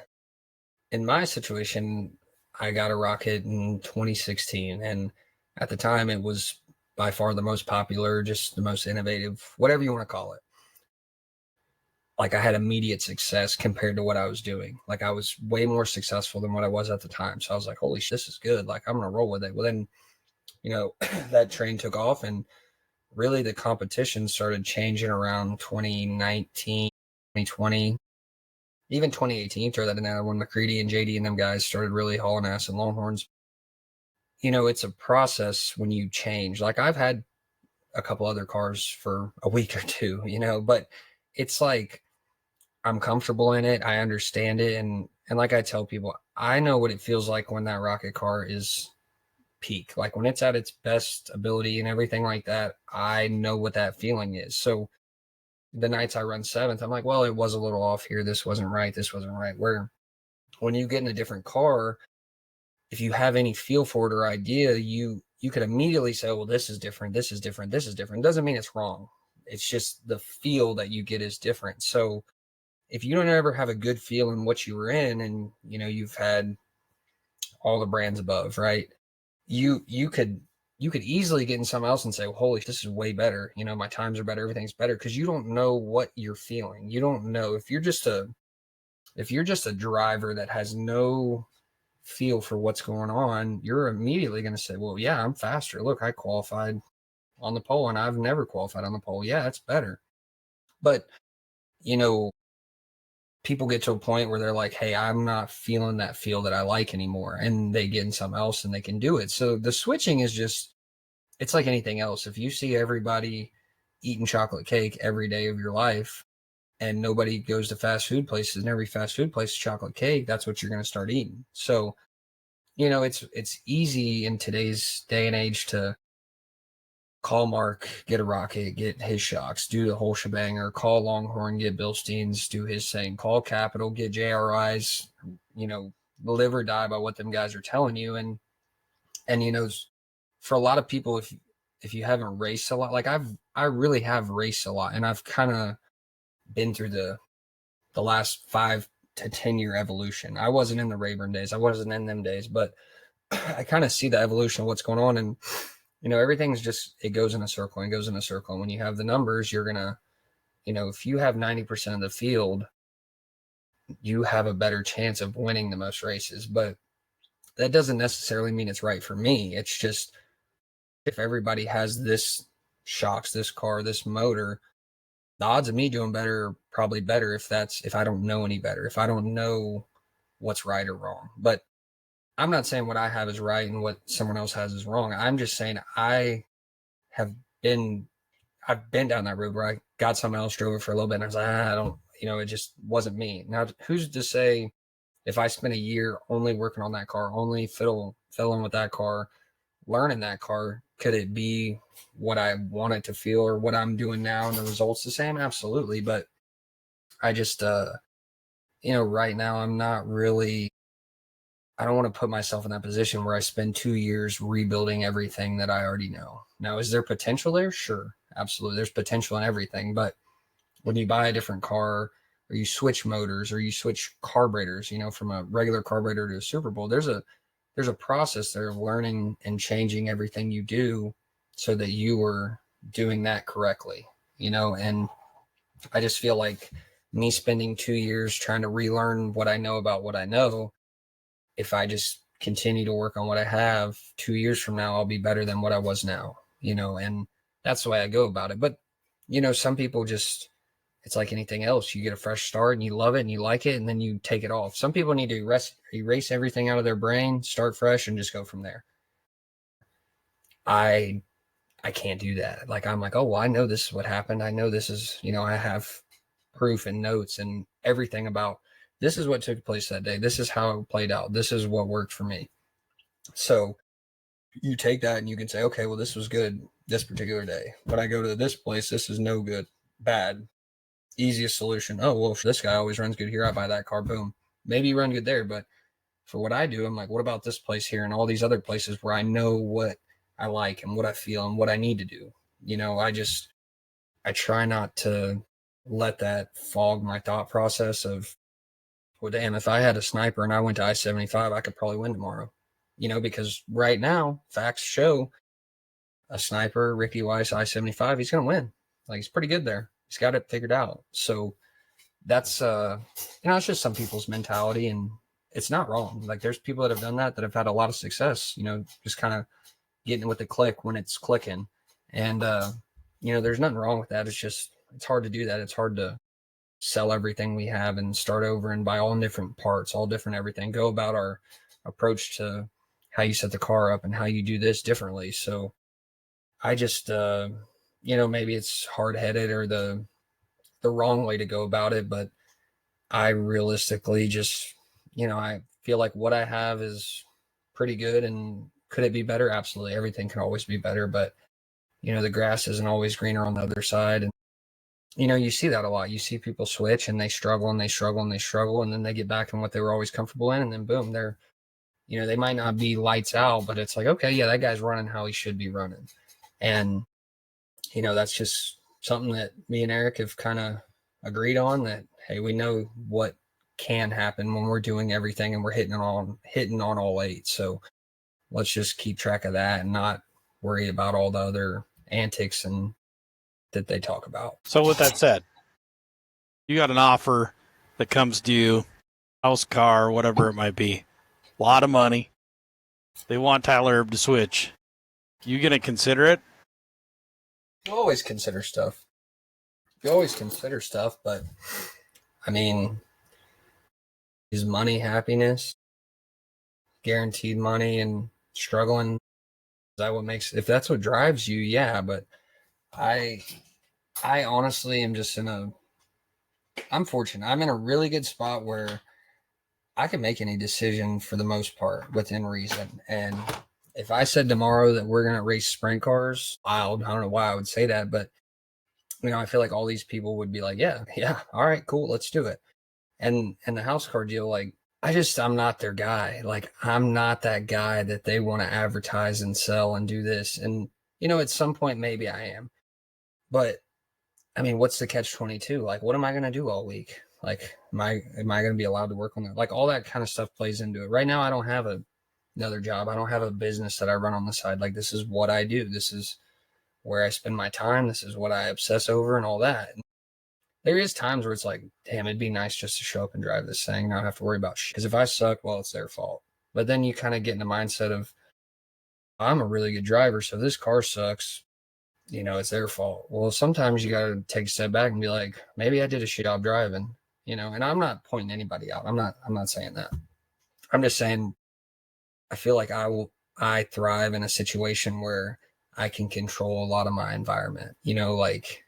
in my situation, I got a rocket in 2016, and at the time, it was by far the most popular, just the most innovative, whatever you want to call it. Like I had immediate success compared to what I was doing. Like I was way more successful than what I was at the time. So I was like, holy shit, this is good. Like I'm gonna roll with it. Well then, that train took off, and really the competition started changing around 2019, 2020. Even 2018, throw that in there when McCready and JD and them guys started really hauling ass and Longhorns. It's a process when you change. Like I've had a couple other cars for a week or two, but it's like I'm comfortable in it. I understand it. And like I tell people, I know what it feels like when that rocket car is peak. Like when it's at its best ability and everything like that, I know what that feeling is. So the nights I run seventh, I'm like, well, it was a little off here. This wasn't right. This wasn't right. Where when you get in a different car, if you have any feel for it or idea, you could immediately say, well, this is different. This is different. This is different. It doesn't mean it's wrong. It's just the feel that you get is different. So if you don't ever have a good feel in what you were in, and you've had all the brands above, right? You could easily get in something else and say, well, holy, this is way better. My times are better, everything's better, because you don't know what you're feeling. You don't know if you're just a driver that has no feel for what's going on, you're immediately going to say, well, yeah, I'm faster. Look, I qualified on the pole and I've never qualified on the pole. Yeah, it's better. But you know, people get to a point where they're like, hey, I'm not feeling that feel that I like anymore. And they get in something else and they can do it. So the switching is just, it's like anything else. If you see everybody eating chocolate cake every day of your life and nobody goes to fast food places and every fast food place is chocolate cake, that's what you're going to start eating. So, it's easy in today's day and age to call Mark, get a rocket, get his shocks, do the whole shebang, or call Longhorn, get Bilsteins, do his same, call Capital, get JRIs, live or die by what them guys are telling you. And for a lot of people, if you haven't raced a lot, like I really have raced a lot, and I've kind of been through the last 5 to 10 year evolution. I wasn't in the Rayburn days, I wasn't in them days, but I kind of see the evolution of what's going on. And everything's just, it goes in a circle and goes in a circle. And when you have the numbers, you're gonna, if you have 90% of the field, you have a better chance of winning the most races. But that doesn't necessarily mean it's right for me. It's just, if everybody has this shocks, this car, this motor, the odds of me doing better are probably better if I don't know any better, if I don't know what's right or wrong. But I'm not saying what I have is right and what someone else has is wrong. I'm just saying have been I've been down that road where I got someone else, drove it for a little bit, and I was like, I don't, it just wasn't me. Now, who's to say if I spent a year only working on that car, only fiddling with that car, learning that car, could it be what I wanted to feel or what I'm doing now and the results the same? Absolutely. But I just, right now I'm not really, I don't want to put myself in that position where I spend 2 years rebuilding everything that I already know. Now, is there potential there? Sure. Absolutely. There's potential in everything. But when you buy a different car or you switch motors or you switch carburetors, from a regular carburetor to a Super Bowl, there's a process there of learning and changing everything you do so that you are doing that correctly, and I just feel like me spending 2 years trying to relearn what I know about what I know, if I just continue to work on what I have, 2 years from now, I'll be better than what I was now, and that's the way I go about it. But, some people just, it's like anything else. You get a fresh start and you love it and you like it, and then you take it off. Some people need to erase everything out of their brain, start fresh, and just go from there. I I can't do that. Like I'm like, oh well, I know this is what happened. I know this is, I have proof and notes and everything about this is what took place that day. This is how it played out. This is what worked for me. So you take that and you can say, okay, well, this was good this particular day. When I go to this place, this is no good, bad, easiest solution. Oh, well, this guy always runs good here. I buy that car. Boom. Maybe you run good there. But for what I do, I'm like, what about this place here and all these other places where I know what I like and what I feel and what I need to do? I try not to let that fog my thought process of, well, damn, if I had a sniper and I went to I-75, I could probably win tomorrow. Because right now, facts show a sniper, Ricky Weiss, I-75, he's going to win. Like, he's pretty good there. He's got it figured out. So that's, it's just some people's mentality, and it's not wrong. Like, there's people that have done that have had a lot of success, just kind of getting with the click when it's clicking. And, there's nothing wrong with that. It's just, it's hard to do that. It's hard to sell everything we have and start over and buy all different parts, all different everything. Go about our approach to how you set the car up and how you do this differently. So I just, maybe it's hard headed or the wrong way to go about it, but I realistically just, I feel like what I have is pretty good. And could it be better? Absolutely. Everything can always be better, but the grass isn't always greener on the other side. And, you see that a lot. You see people switch and they struggle and they struggle and they struggle. And then they get back in what they were always comfortable in. And then boom, they might not be lights out, but it's like, okay, yeah, that guy's running how he should be running. And, that's just something that me and Eric have kind of agreed on, that, hey, we know what can happen when we're doing everything and we're hitting on all eight. So let's just keep track of that and not worry about all the other antics and that they talk about. So with that said, you got an offer that comes to you, house, car, whatever it might be, a lot of money. They want Tyler Erb to switch. You gonna consider it? You always consider stuff. But I mean, is money happiness? Guaranteed money and struggling? Is that what makes, if that's what drives you, yeah. But I honestly am just I'm fortunate. I'm in a really good spot where I can make any decision for the most part within reason. And if I said tomorrow that we're going to race sprint cars, I don't know why I would say that, but I feel like all these people would be like, yeah, all right, cool, let's do it. And the house car deal, like, I'm not their guy. Like, I'm not that guy that they want to advertise and sell and do this. And, at some point, maybe I am. But, I mean, what's the catch-22? Like, what am I going to do all week? Like, am I going to be allowed to work on that? Like, all that kind of stuff plays into it. Right now, I don't have another job. I don't have a business that I run on the side. Like, this is what I do. This is where I spend my time. This is what I obsess over and all that. And there is times where it's like, damn, it'd be nice just to show up and drive this thing, not have to worry about shit. Because if I suck, well, it's their fault. But then you kind of get in the mindset of, I'm a really good driver, so if this car sucks, it's their fault. Well, sometimes you got to take a step back and be like, maybe I did a shit job driving, and I'm not pointing anybody out. I'm not saying that. I'm just saying, I feel like I thrive in a situation where I can control a lot of my environment. Like,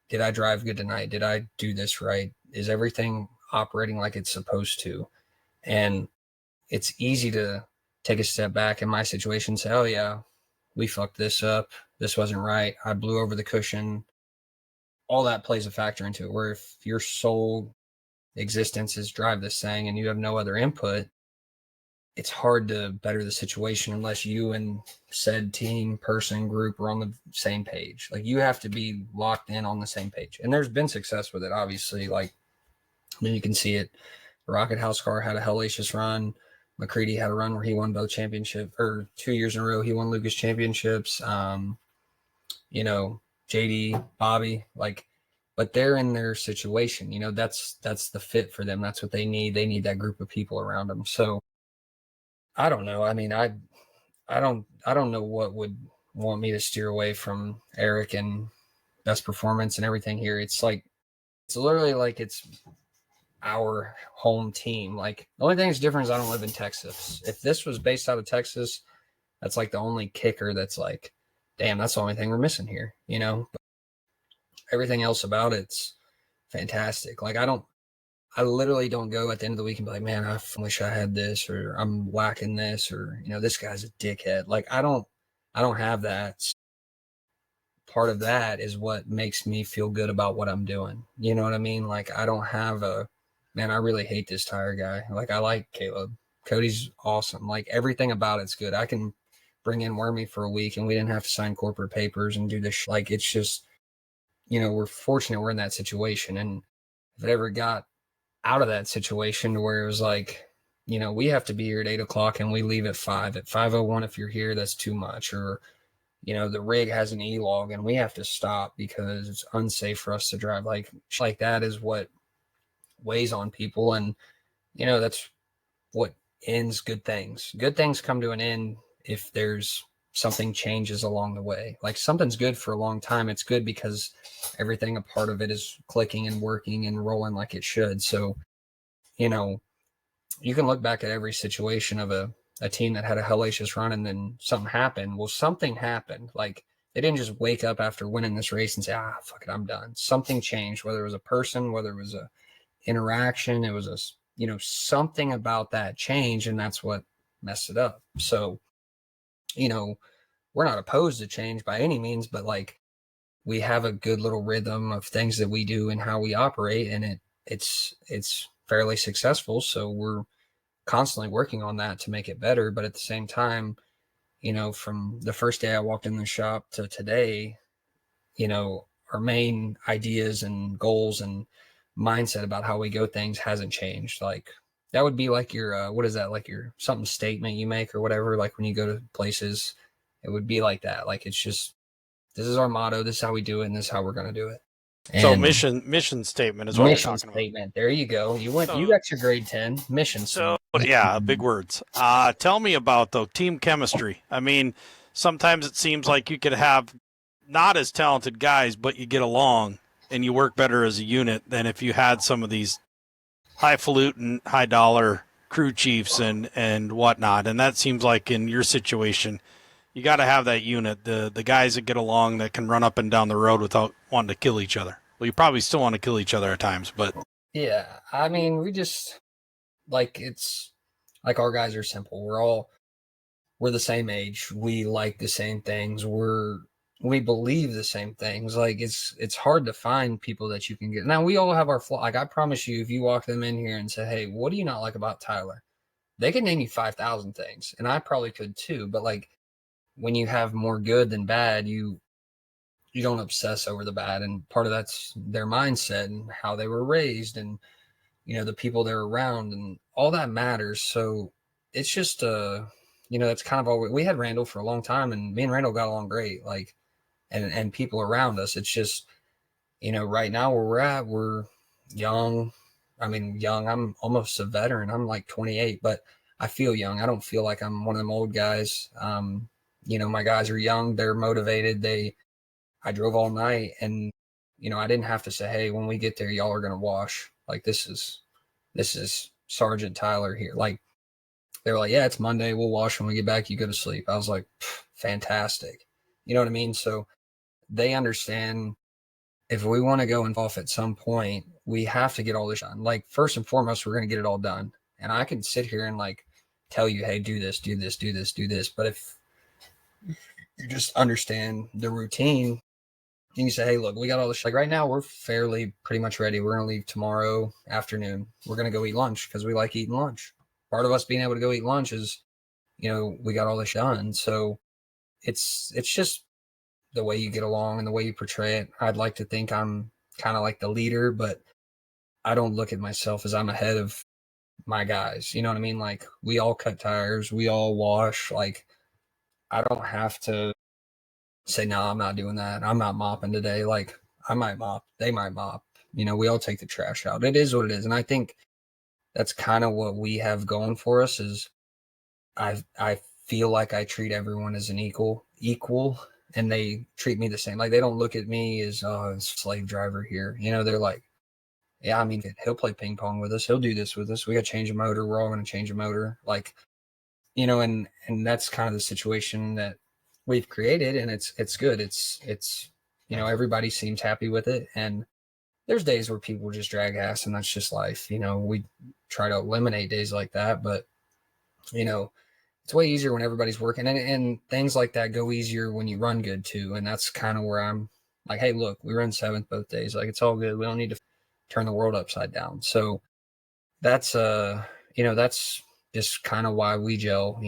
did I drive good tonight? Did I do this right? Is everything operating like it's supposed to? And it's easy to take a step back in my situation and say, oh yeah, we fucked this up. This wasn't right. I blew over the cushion. All that plays a factor into it. Where if your sole existence is drive this thing and you have no other input, it's hard to better the situation unless you and said team, person, group are on the same page. Like, you have to be locked in on the same page. And there's been success with it, obviously. Like, I mean, you can see it. Rocket House Car had a hellacious run. McCready had a run where he won both championships, or 2 years in a row he won Lucas championships. JD, Bobby, like, but they're in their situation. That's the fit for them. That's what they need. They need that group of people around them. So I don't know. I mean, I don't know what would want me to steer away from Eric and best performance and everything here. It's literally like it's our home team. Like, the only thing that's different is I don't live in Texas. If this was based out of Texas, that's like the only kicker that's like, damn, that's the only thing we're missing here, But everything else about it's fantastic. Like, I literally don't go at the end of the week and be like, man, I wish I had this, or I'm lacking this, or, this guy's a dickhead. Like, I don't have that. Part of that is what makes me feel good about what I'm doing. You know what I mean? Like, I don't have man, I really hate this tire guy. Like, I like Caleb. Cody's awesome. Like, everything about it's good. I can bring in Wormy for a week and we didn't have to sign corporate papers and do this. Like, it's just, we're fortunate we're in that situation. And if it ever got out of that situation to where it was like, we have to be here at 8:00 and we leave at 5. At 5:01, if you're here, that's too much. Or, the rig has an e-log and we have to stop because it's unsafe for us to drive. Like that is what weighs on people. And, that's what ends good things. Good things come to an end if there's something changes along the way. Like something's good for a long time. It's good because everything a part of it is clicking and working and rolling like it should. So, you know, you can look back at every situation of a team that had a hellacious run and then something happened. Well, something happened. Like they didn't just wake up after winning this race and say, fuck it, I'm done. Something changed, whether it was a person, whether it was a interaction, it was a, something about that change. And that's what messed it up. So, we're not opposed to change by any means, but like we have a good little rhythm of things that we do and how we operate, and it's fairly successful. So we're constantly working on that to make it better. But at the same time, from the first day I walked in the shop to today, our main ideas and goals and mindset about how we go things hasn't changed. Like that would be like your what is that, like your something statement you make or whatever, like when you go to places, it would be like that. Like it's just, this is our motto, this is how we do it, and this is how we're going to do it. So And mission statement is what we're mission talking about. statement, there you go, you So got your grade 10 mission so statement. yeah, big words. Tell me about the team chemistry. I mean, sometimes it seems like you could have not as talented guys, but you get along and you work better as a unit than if you had some of these highfalutin, high dollar crew chiefs and whatnot. And that seems like in your situation, you got to have that unit, the guys that get along, that can run up and down the road without wanting to kill each other. Well, you probably still want to kill each other at times, but Yeah, I mean, we just, like, it's like our guys are simple. We're the same age. We like the same things. We believe the same things. Like it's hard to find people that you can get. Now we all have our flaw. Like I promise you, if you walk them in here and say, "Hey, what do you not like about Tyler?" They can name you 5,000 things, and I probably could too. But like when you have more good than bad, you don't obsess over the bad, and part of that's their mindset and how they were raised, and the people they're around, and all that matters. So it's just that's kind of all we had Randall for a long time, and me and Randall got along great. Like and people around us. It's just, right now where we're at, we're young. I mean, young. I'm almost a veteran. I'm like 28, but I feel young. I don't feel like I'm one of them old guys. My guys are young. They're motivated. I drove all night, and I didn't have to say, hey, when we get there, y'all are gonna wash. Like this is Sergeant Tyler here. Like they were like, yeah, it's Monday. We'll wash when we get back. You go to sleep. I was like, fantastic. You know what I mean? So they understand if we want to go involve at some point, we have to get all this done. Like first and foremost, we're going to get it all done. And I can sit here and like tell you, hey, do this, do this, do this, do this. But if you just understand the routine, and you say, hey, look, we got all this. Like right now, we're fairly pretty much ready. We're going to leave tomorrow afternoon. We're going to go eat lunch because we like eating lunch. Part of us being able to go eat lunch is, we got all this done. So it's just the way you get along and the way you portray it. I'd like to think I'm kind of like the leader, but I don't look at myself as I'm ahead of my guys. You know what I mean? Like we all cut tires, we all wash. Like I don't have to say, no, I'm not doing that. I'm not mopping today. Like I might mop, they might mop. We all take the trash out. It is what it is. And I think that's kind of what we have going for us is I feel like I treat everyone as an equal, and they treat me the same. Like they don't look at me as a slave driver here. They're like, yeah, I mean, he'll play ping pong with us. He'll do this with us. We got to change a motor. We're all going to change a motor. Like, and that's kind of the situation that we've created, and it's good. It's everybody seems happy with it, and there's days where people just drag ass, and that's just life. We try to eliminate days like that, but it's way easier when everybody's working, and things like that go easier when you run good too. And that's kind of where I'm like, hey, look, we run seventh both days. Like it's all good. We don't need to turn the world upside down. So that's that's just kind of why we gel.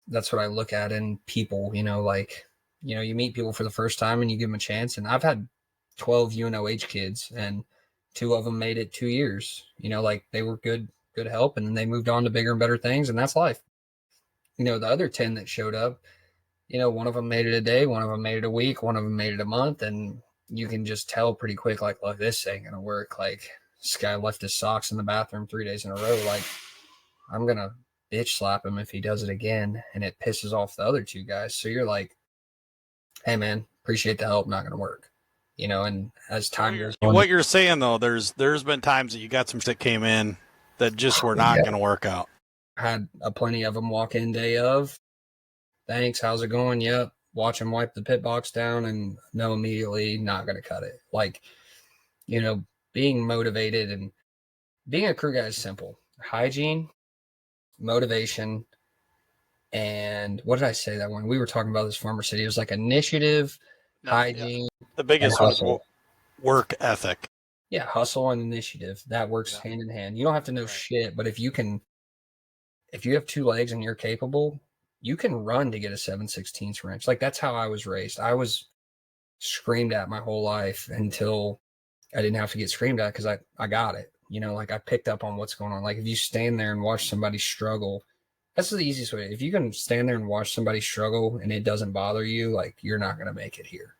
That's what I look at in people. Like you meet people for the first time and you give them a chance. And I've had 12 UNOH kids, and 2 of them made it 2 years. Like they were good help, and then they moved on to bigger and better things, and that's life. The other 10 that showed up, one of them made it a day, one of them made it a week, one of them made it a month. And you can just tell pretty quick, like, look, this ain't going to work. Like this guy left his socks in the bathroom 3 days in a row. Like I'm going to bitch slap him if he does it again, and it pisses off the other two guys. So you're like, hey man, appreciate the help, not gonna work. And as So time goes on, what you're saying though, there's been times that you got some that came in that just were not yeah, going to work out. I had plenty of them walk in day of, thanks, how's it going? Yep. Watch them wipe the pit box down and know immediately not gonna cut it. Like, you know, being motivated and being a crew guy is simple. Hygiene, motivation, and what did I say that one? We were talking about this former city. It was like initiative, No, yeah. hygiene, The and biggest was hustle. work ethic. Yeah, hustle and initiative. That works Yeah. hand in hand. You don't have to know Right. shit, but if you have two legs and you're capable, you can run to get a 7/16 wrench. Like that's how I was raised. I was screamed at my whole life until I didn't have to get screamed at because I got it. Like I picked up on what's going on. Like if you stand there and watch somebody struggle, that's the easiest way. If you can stand there and watch somebody struggle and it doesn't bother you, like you're not gonna make it here.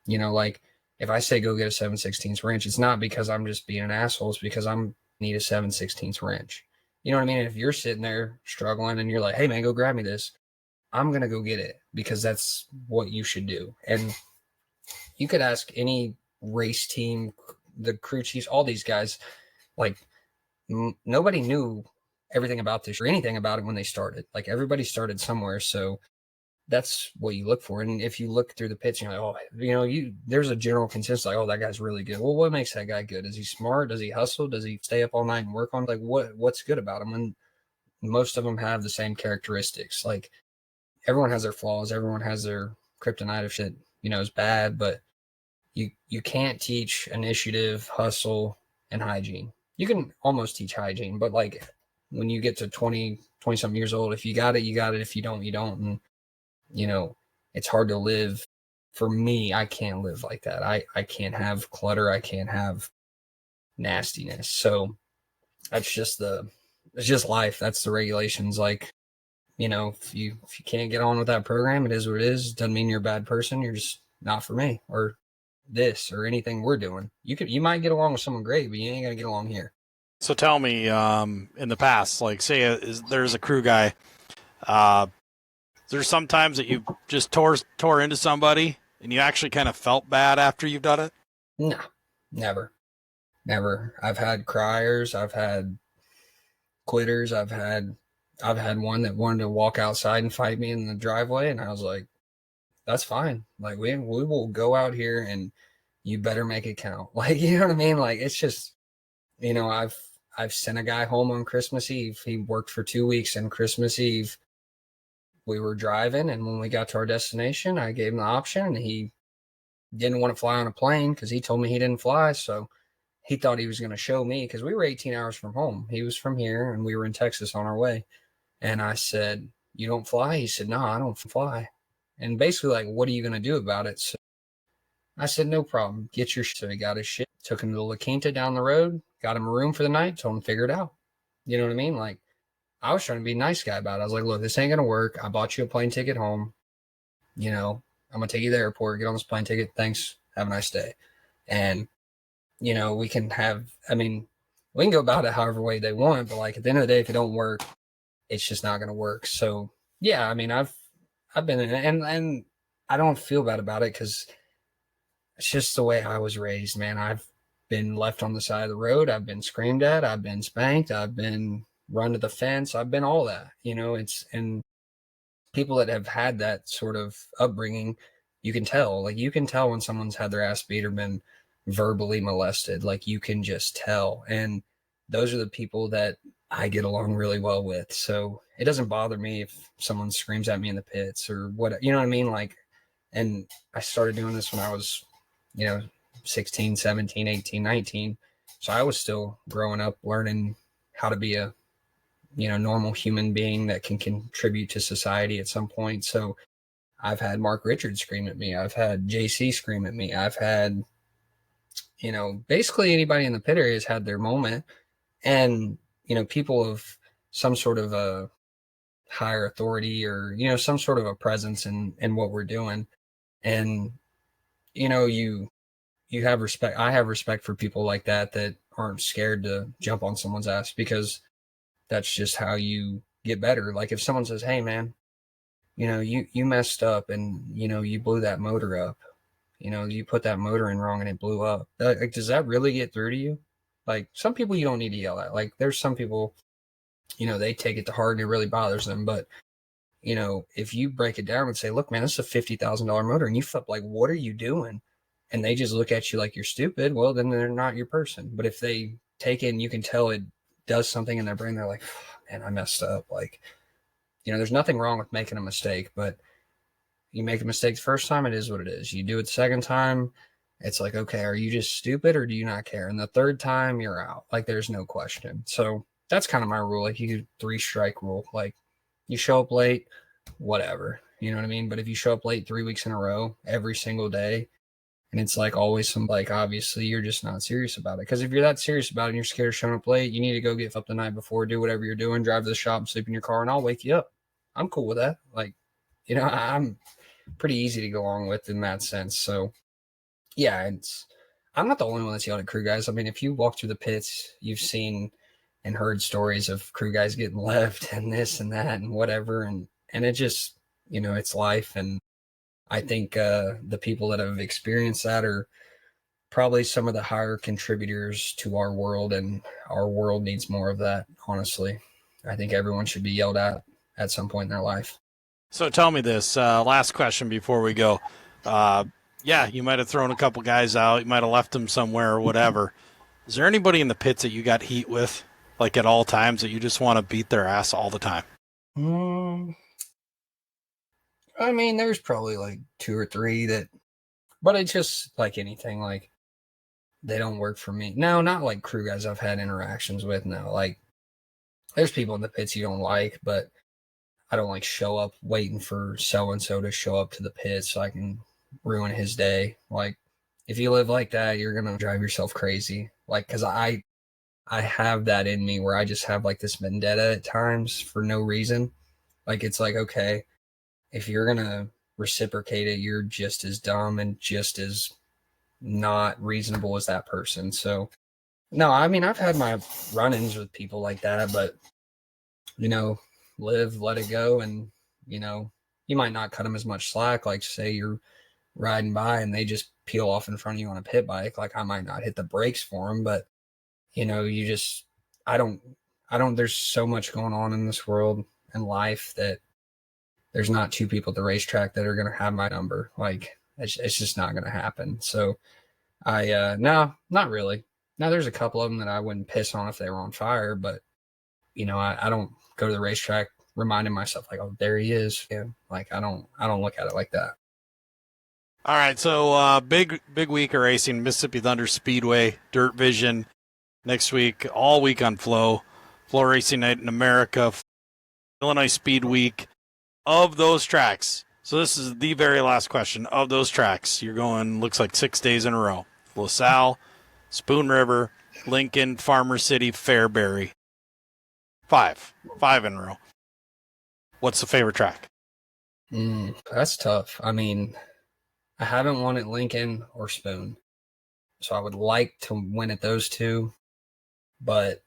Like if I say go get a 7/16 wrench, it's not because I'm just being an asshole. It's because I'm need a 7/16 wrench. You know what I mean? If you're sitting there struggling and you're like, hey man, go grab me this, I'm gonna go get it because that's what you should do. And you could ask any race team, the crew chiefs, all these guys, like nobody knew everything about this or anything about it when they started. Like everybody started somewhere. So that's what you look for. And if you look through the pits, you're like, oh, there's a general consensus like, oh, that guy's really good. Well, what makes that guy good? Is he smart? Does he hustle? Does he stay up all night and work on like what's good about him? And most of them have the same characteristics. Like everyone has their flaws, everyone has their kryptonite of shit, is bad, but you can't teach initiative, hustle, and hygiene. You can almost teach hygiene, but like when you get to 20 something years old, if you got it, you got it. If you don't, you don't. And you know, it's hard to live. For me, I can't live like that. I can't have clutter. I can't have nastiness. So that's just it's just life. That's the regulations. Like, if you can't get on with that program, it is what it is. It doesn't mean you're a bad person. You're just not for me or this or anything we're doing. You might get along with someone great, but you ain't gonna get along here. So tell me, in the past, like say there's a crew guy, uh, there's sometimes that you just tore into somebody and you actually kind of felt bad after you've done it. No, never, never. I've had criers. I've had quitters. I've had one that wanted to walk outside and fight me in the driveway, and I was like, that's fine. Like we will go out here and you better make it count. Like, you know what I mean? Like it's just, I've sent a guy home on Christmas Eve. He worked for 2 weeks, and Christmas Eve we were driving, and when we got to our destination, I gave him the option, and he didn't want to fly on a plane because he told me he didn't fly. So he thought he was going to show me because we were 18 hours from home. He was from here and we were in Texas on our way. And I said, you don't fly? He said, no, I don't fly. And basically, like, what are you going to do about it? So I said, no problem. Get your shit. So he got his shit, took him to La Quinta down the road, got him a room for the night, told him to figure it out. You know what I mean? Like, I was trying to be a nice guy about it. I was like, look, this ain't going to work. I bought you a plane ticket home. I'm going to take you to the airport, get on this plane ticket. Thanks. Have a nice day. And, we can we can go about it however way they want, but like at the end of the day, if it don't work, it's just not going to work. So yeah, I've been in it, and I don't feel bad about it because it's just the way I was raised, man. I've been left on the side of the road. I've been screamed at. I've been spanked. I've been run to the fence. I've been all that, and people that have had that sort of upbringing, you can tell when someone's had their ass beat or been verbally molested. Like you can just tell. And those are the people that I get along really well with. So it doesn't bother me if someone screams at me in the pits or what, you know what I mean? Like, and I started doing this when I was, 16, 17, 18, 19. So I was still growing up, learning how to be a normal human being that can contribute to society at some point. So I've had Mark Richards scream at me. I've had JC scream at me. I've had, basically anybody in the pit area has had their moment. And, people of some sort of a higher authority or, some sort of a presence in what we're doing. And, you have respect. I have respect for people like that aren't scared to jump on someone's ass because that's just how you get better. Like if someone says, hey man, you messed up and you blew that motor up, you put that motor in wrong and it blew up. Like, does that really get through to you? Like some people you don't need to yell at. Like there's some people, they take it to heart and it really bothers them. But if you break it down and say, look, man, this is a $50,000 motor and you flip, like, what are you doing? And they just look at you like you're stupid. Well, then they're not your person. But if they take it and you can tell it does something in their brain, they're like, man, I messed up. Like, there's nothing wrong with making a mistake, but you make a mistake the first time, it is what it is. You do it the second time, it's like, okay, are you just stupid or do you not care? And the third time, you're out. Like, there's no question. So that's kind of my rule. Like, you 3-strike rule. Like, you show up late, whatever. You know what I mean? But if you show up late 3 weeks in a row, every single day, and it's like always some, like, obviously you're just not serious about it. Because if you're that serious about it and you're scared of showing up late, you need to go get up the night before, do whatever you're doing, drive to the shop, sleep in your car, and I'll wake you up. I'm cool with that. Like, I'm pretty easy to go along with in that sense. So yeah, I'm not the only one that's yelled at crew guys. I mean, if you walk through the pits, you've seen and heard stories of crew guys getting left and this and that and whatever, and it just, it's life. And I think the people that have experienced that are probably some of the higher contributors to our world, and our world needs more of that. Honestly, I think everyone should be yelled at some point in their life. So tell me this, last question before we go. Yeah, you might have thrown a couple guys out. You might have left them somewhere or whatever. Is there anybody in the pits that you got heat with, like at all times, that you just want to beat their ass all the time? I mean, there's probably like 2 or 3 that, but it's just like anything. Like they don't work for me. No, not like crew guys I've had interactions with. No, like there's people in the pits you don't like, but I don't like show up waiting for so and so to show up to the pit so I can ruin his day. Like if you live like that, you're gonna drive yourself crazy. Like because I have that in me where I just have like this vendetta at times for no reason. Like it's like, okay, if you're gonna reciprocate it, you're just as dumb and just as not reasonable as that person. So no, I mean I've had my run-ins with people like that, but live, let it go, and you might not cut them as much slack. Like say you're riding by and they just peel off in front of you on a pit bike, like I might not hit the brakes for them, but you just I don't there's so much going on in this world and life that there's not 2 people at the racetrack that are going to have my number. Like it's just not going to happen. So no, not really. Now there's a couple of them that I wouldn't piss on if they were on fire, but I don't go to the racetrack reminding myself like, oh, there he is. Yeah. Like I don't look at it like that. All right, so big week of racing, Mississippi Thunder Speedway, Dirt Vision next week, all week on Flow Racing Night in America, Illinois Speed Week. Of those tracks, so this is the very last question. Of those tracks, you're going, looks like 6 days in a row. LaSalle, Spoon River, Lincoln, Farmer City, Fairbury. 5 in a row. What's the favorite track? That's tough. I mean, I haven't won at Lincoln or Spoon, so I would like to win at those 2, but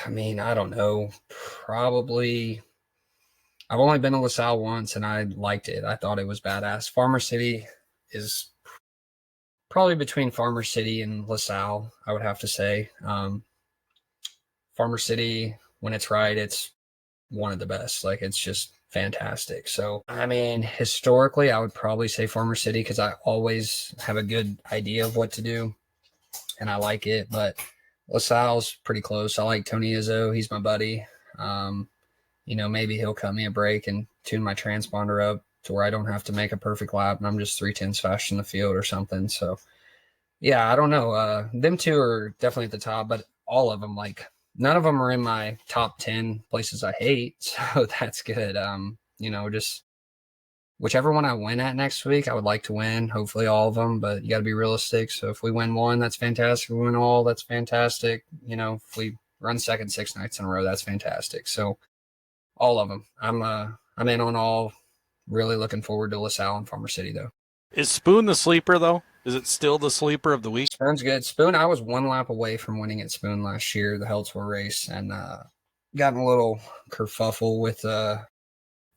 I mean, I don't know. Probably I've only been to LaSalle once and I liked it. I thought it was badass. Farmer City is probably between Farmer City and LaSalle, I would have to say. Farmer City, when it's right, it's one of the best. Like it's just fantastic. So, I mean, historically, I would probably say Farmer City because I always have a good idea of what to do and I like it. But LaSalle's pretty close. I like Tony Izzo. He's my buddy. Maybe he'll cut me a break and tune my transponder up to where I don't have to make a perfect lap and I'm just 3/10 faster in the field or something. So, yeah, I don't know. Them 2 are definitely at the top, but all of them, like, none of them are in my top 10 places I hate. So that's good. Just whichever one I win at next week, I would like to win. Hopefully all of them, but you got to be realistic. So if we win one, that's fantastic. If we win all, that's fantastic. If we run second 6 nights in a row, that's fantastic. So all of them. I'm in on all. Really looking forward to LaSalle and Farmer City though. Is Spoon the sleeper though? Is it still the sleeper of the week? Spoon's good. Spoon, I was 1 lap away from winning at Spoon last year, the Hell Tour race, and gotten a little kerfuffle with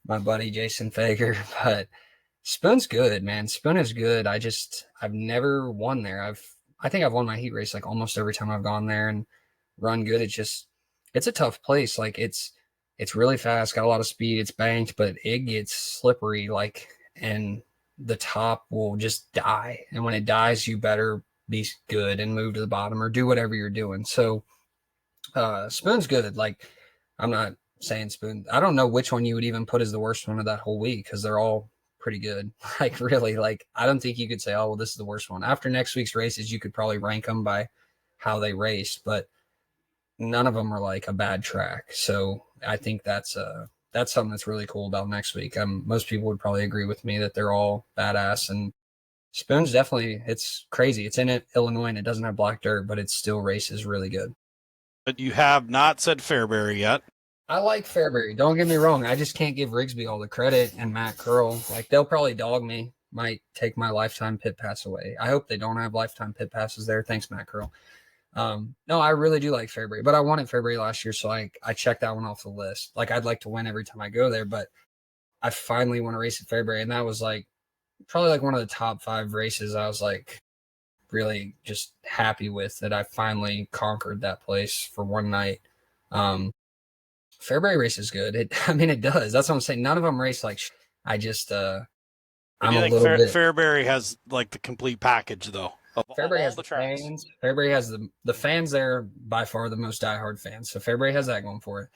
my buddy Jason Fager, but Spoon's good, man. Spoon is good. I've never won there. I think I've won my heat race like almost every time I've gone there and run good. It's a tough place. Like it's really fast, got a lot of speed, it's banked, but it gets slippery, like, and the top will just die. And when it dies, you better be good and move to the bottom or do whatever you're doing. So Spoon's good. Like, I'm not saying Spoon. I don't know which one you would even put as the worst one of that whole week because they're all pretty good. Like, really, like, I don't think you could say, oh, well, this is the worst one. After next week's races, you could probably rank them by how they raced, but none of them are like a bad track. So I think that's something that's really cool about next week. Most people would probably agree with me that they're all badass, and Spoon's definitely, it's crazy. It's in Illinois and it doesn't have black dirt, but it still races really good. But you have not said Fairbury yet. I like Fairbury. Don't get me wrong. I just can't give Rigsby all the credit and Matt Curl. Like, they'll probably dog me, might take my lifetime pit pass away. I hope they don't have lifetime pit passes there. Thanks, Matt Curl. No, I really do like Fairbury, but I wanted Fairbury last year, so I checked that one off the list. Like, I'd like to win every time I go there, but I finally want to race at Fairbury, and that was like probably like one of the top 5 races. I was like really just happy with that. I finally conquered that place for one night. Fairbury race is good. I mean, it does. That's what I'm saying. None of them race like. I just, I'm Do you a think little bit. Fairbury has like the complete package though of Fairbury all has the the tracks? fans. Fairbury has the fans there by far the most diehard fans. So Fairbury has that going for it.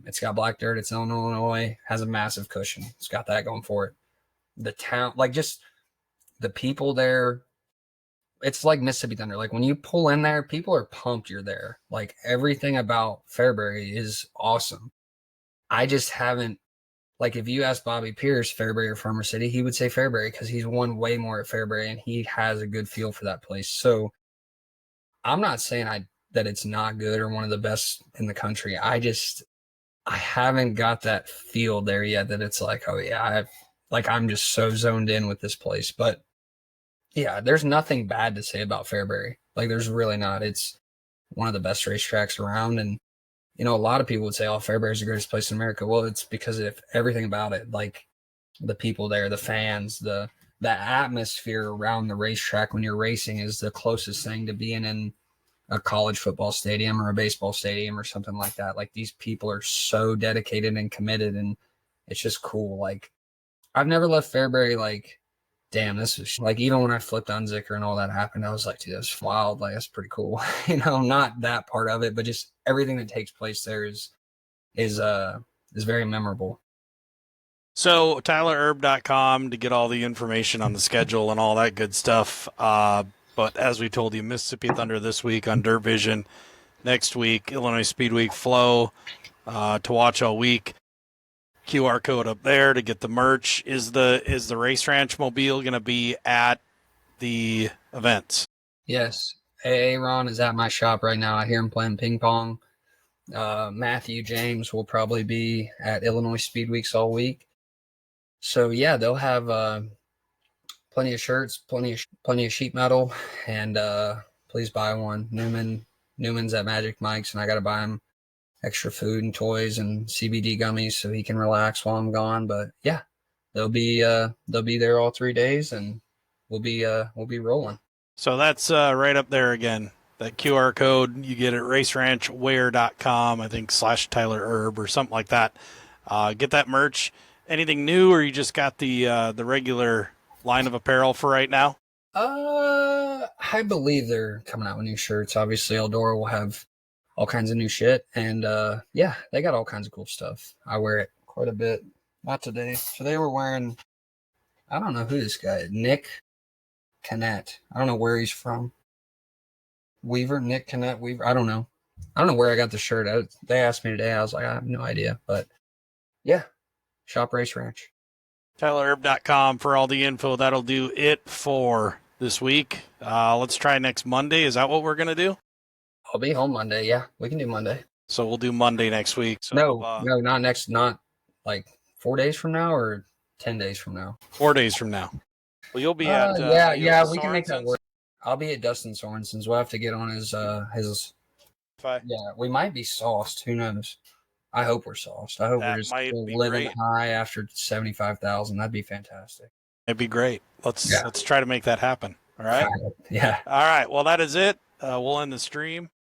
It's got black dirt. It's in Illinois. Has a massive cushion. It's got that going for it. The town, like, just the people there. It's like Mississippi Thunder. Like, when you pull in there, people are pumped you're there. Like, everything about Fairbury is awesome. I just haven't, like, if you ask Bobby Pierce, Fairbury or Farmer City, he would say Fairbury because he's won way more at Fairbury and he has a good feel for that place. So I'm not saying that it's not good or one of the best in the country. I haven't got that feel there yet that it's like, oh yeah, I'm just so zoned in with this place. But yeah, there's nothing bad to say about Fairbury. Like, there's really not. It's one of the best racetracks around, and a lot of people would say, "Oh, Fairbury's the greatest place in America." Well, it's because of everything about it, like the people there, the fans, the atmosphere around the racetrack when you're racing is the closest thing to being in a college football stadium or a baseball stadium or something like that. Like, these people are so dedicated and committed, and it's just cool. Like, I've never left Fairbury like, damn, this is like, even when I flipped on Zicker and all that happened, I was like, dude, that's wild. Like, that's pretty cool. Not that part of it, but just everything that takes place there is very memorable. So TylerHerb.com to get all the information on the schedule and all that good stuff. But as we told you, Mississippi Thunder this week on Dirt Vision. Next week, Illinois Speed Week Flow to watch all week. QR code up there to get the merch. Is the Race Ranch Mobile going to be at the events? Yes. Aaron is at my shop right now. I hear him playing ping pong. Matthew James will probably be at Illinois Speed Weeks all week. So yeah, they'll have plenty of shirts, plenty of sheet metal, and please buy one. Newman's at Magic Mike's, and I got to buy him extra food and toys and CBD gummies so he can relax while I'm gone. But yeah, they'll be there all 3 days, and we'll be rolling. So that's right up there again. That QR code you get at raceranchwear.com, I think /TylerHerb or something like that. Get that merch. Anything new, or you just got the regular line of apparel for right now? I believe they're coming out with new shirts. Obviously, Eldora will have all kinds of new shit, and yeah, they got all kinds of cool stuff. I wear it quite a bit. Not today. Today we're wearing, I don't know who this guy is. Nick Canet. I don't know where he's from. Nick Canet Weaver. I don't know. I don't know where I got the shirt. They asked me today. I was like, I have no idea. But yeah, Shop Race Ranch. TylerHerb.com for all the info. That'll do it for this week. Let's try next Monday. Is that what we're going to do? I'll be home Monday. Yeah, we can do Monday. So we'll do Monday next week. So, no, not next. Not like 4 days from now or 10 days from now. 4 days from now. Well, you'll be at yeah, we can make that work. I'll be at Dustin Sorensen's. We'll have to get on his Yeah, we might be sauced. Who knows? I hope we're sauced. I hope we're That just might still be living great. high after 75,000. That'd be fantastic. It'd be great. Yeah. Let's try to make that happen. All right. Yeah. All right. Well, that is it. We'll end the stream.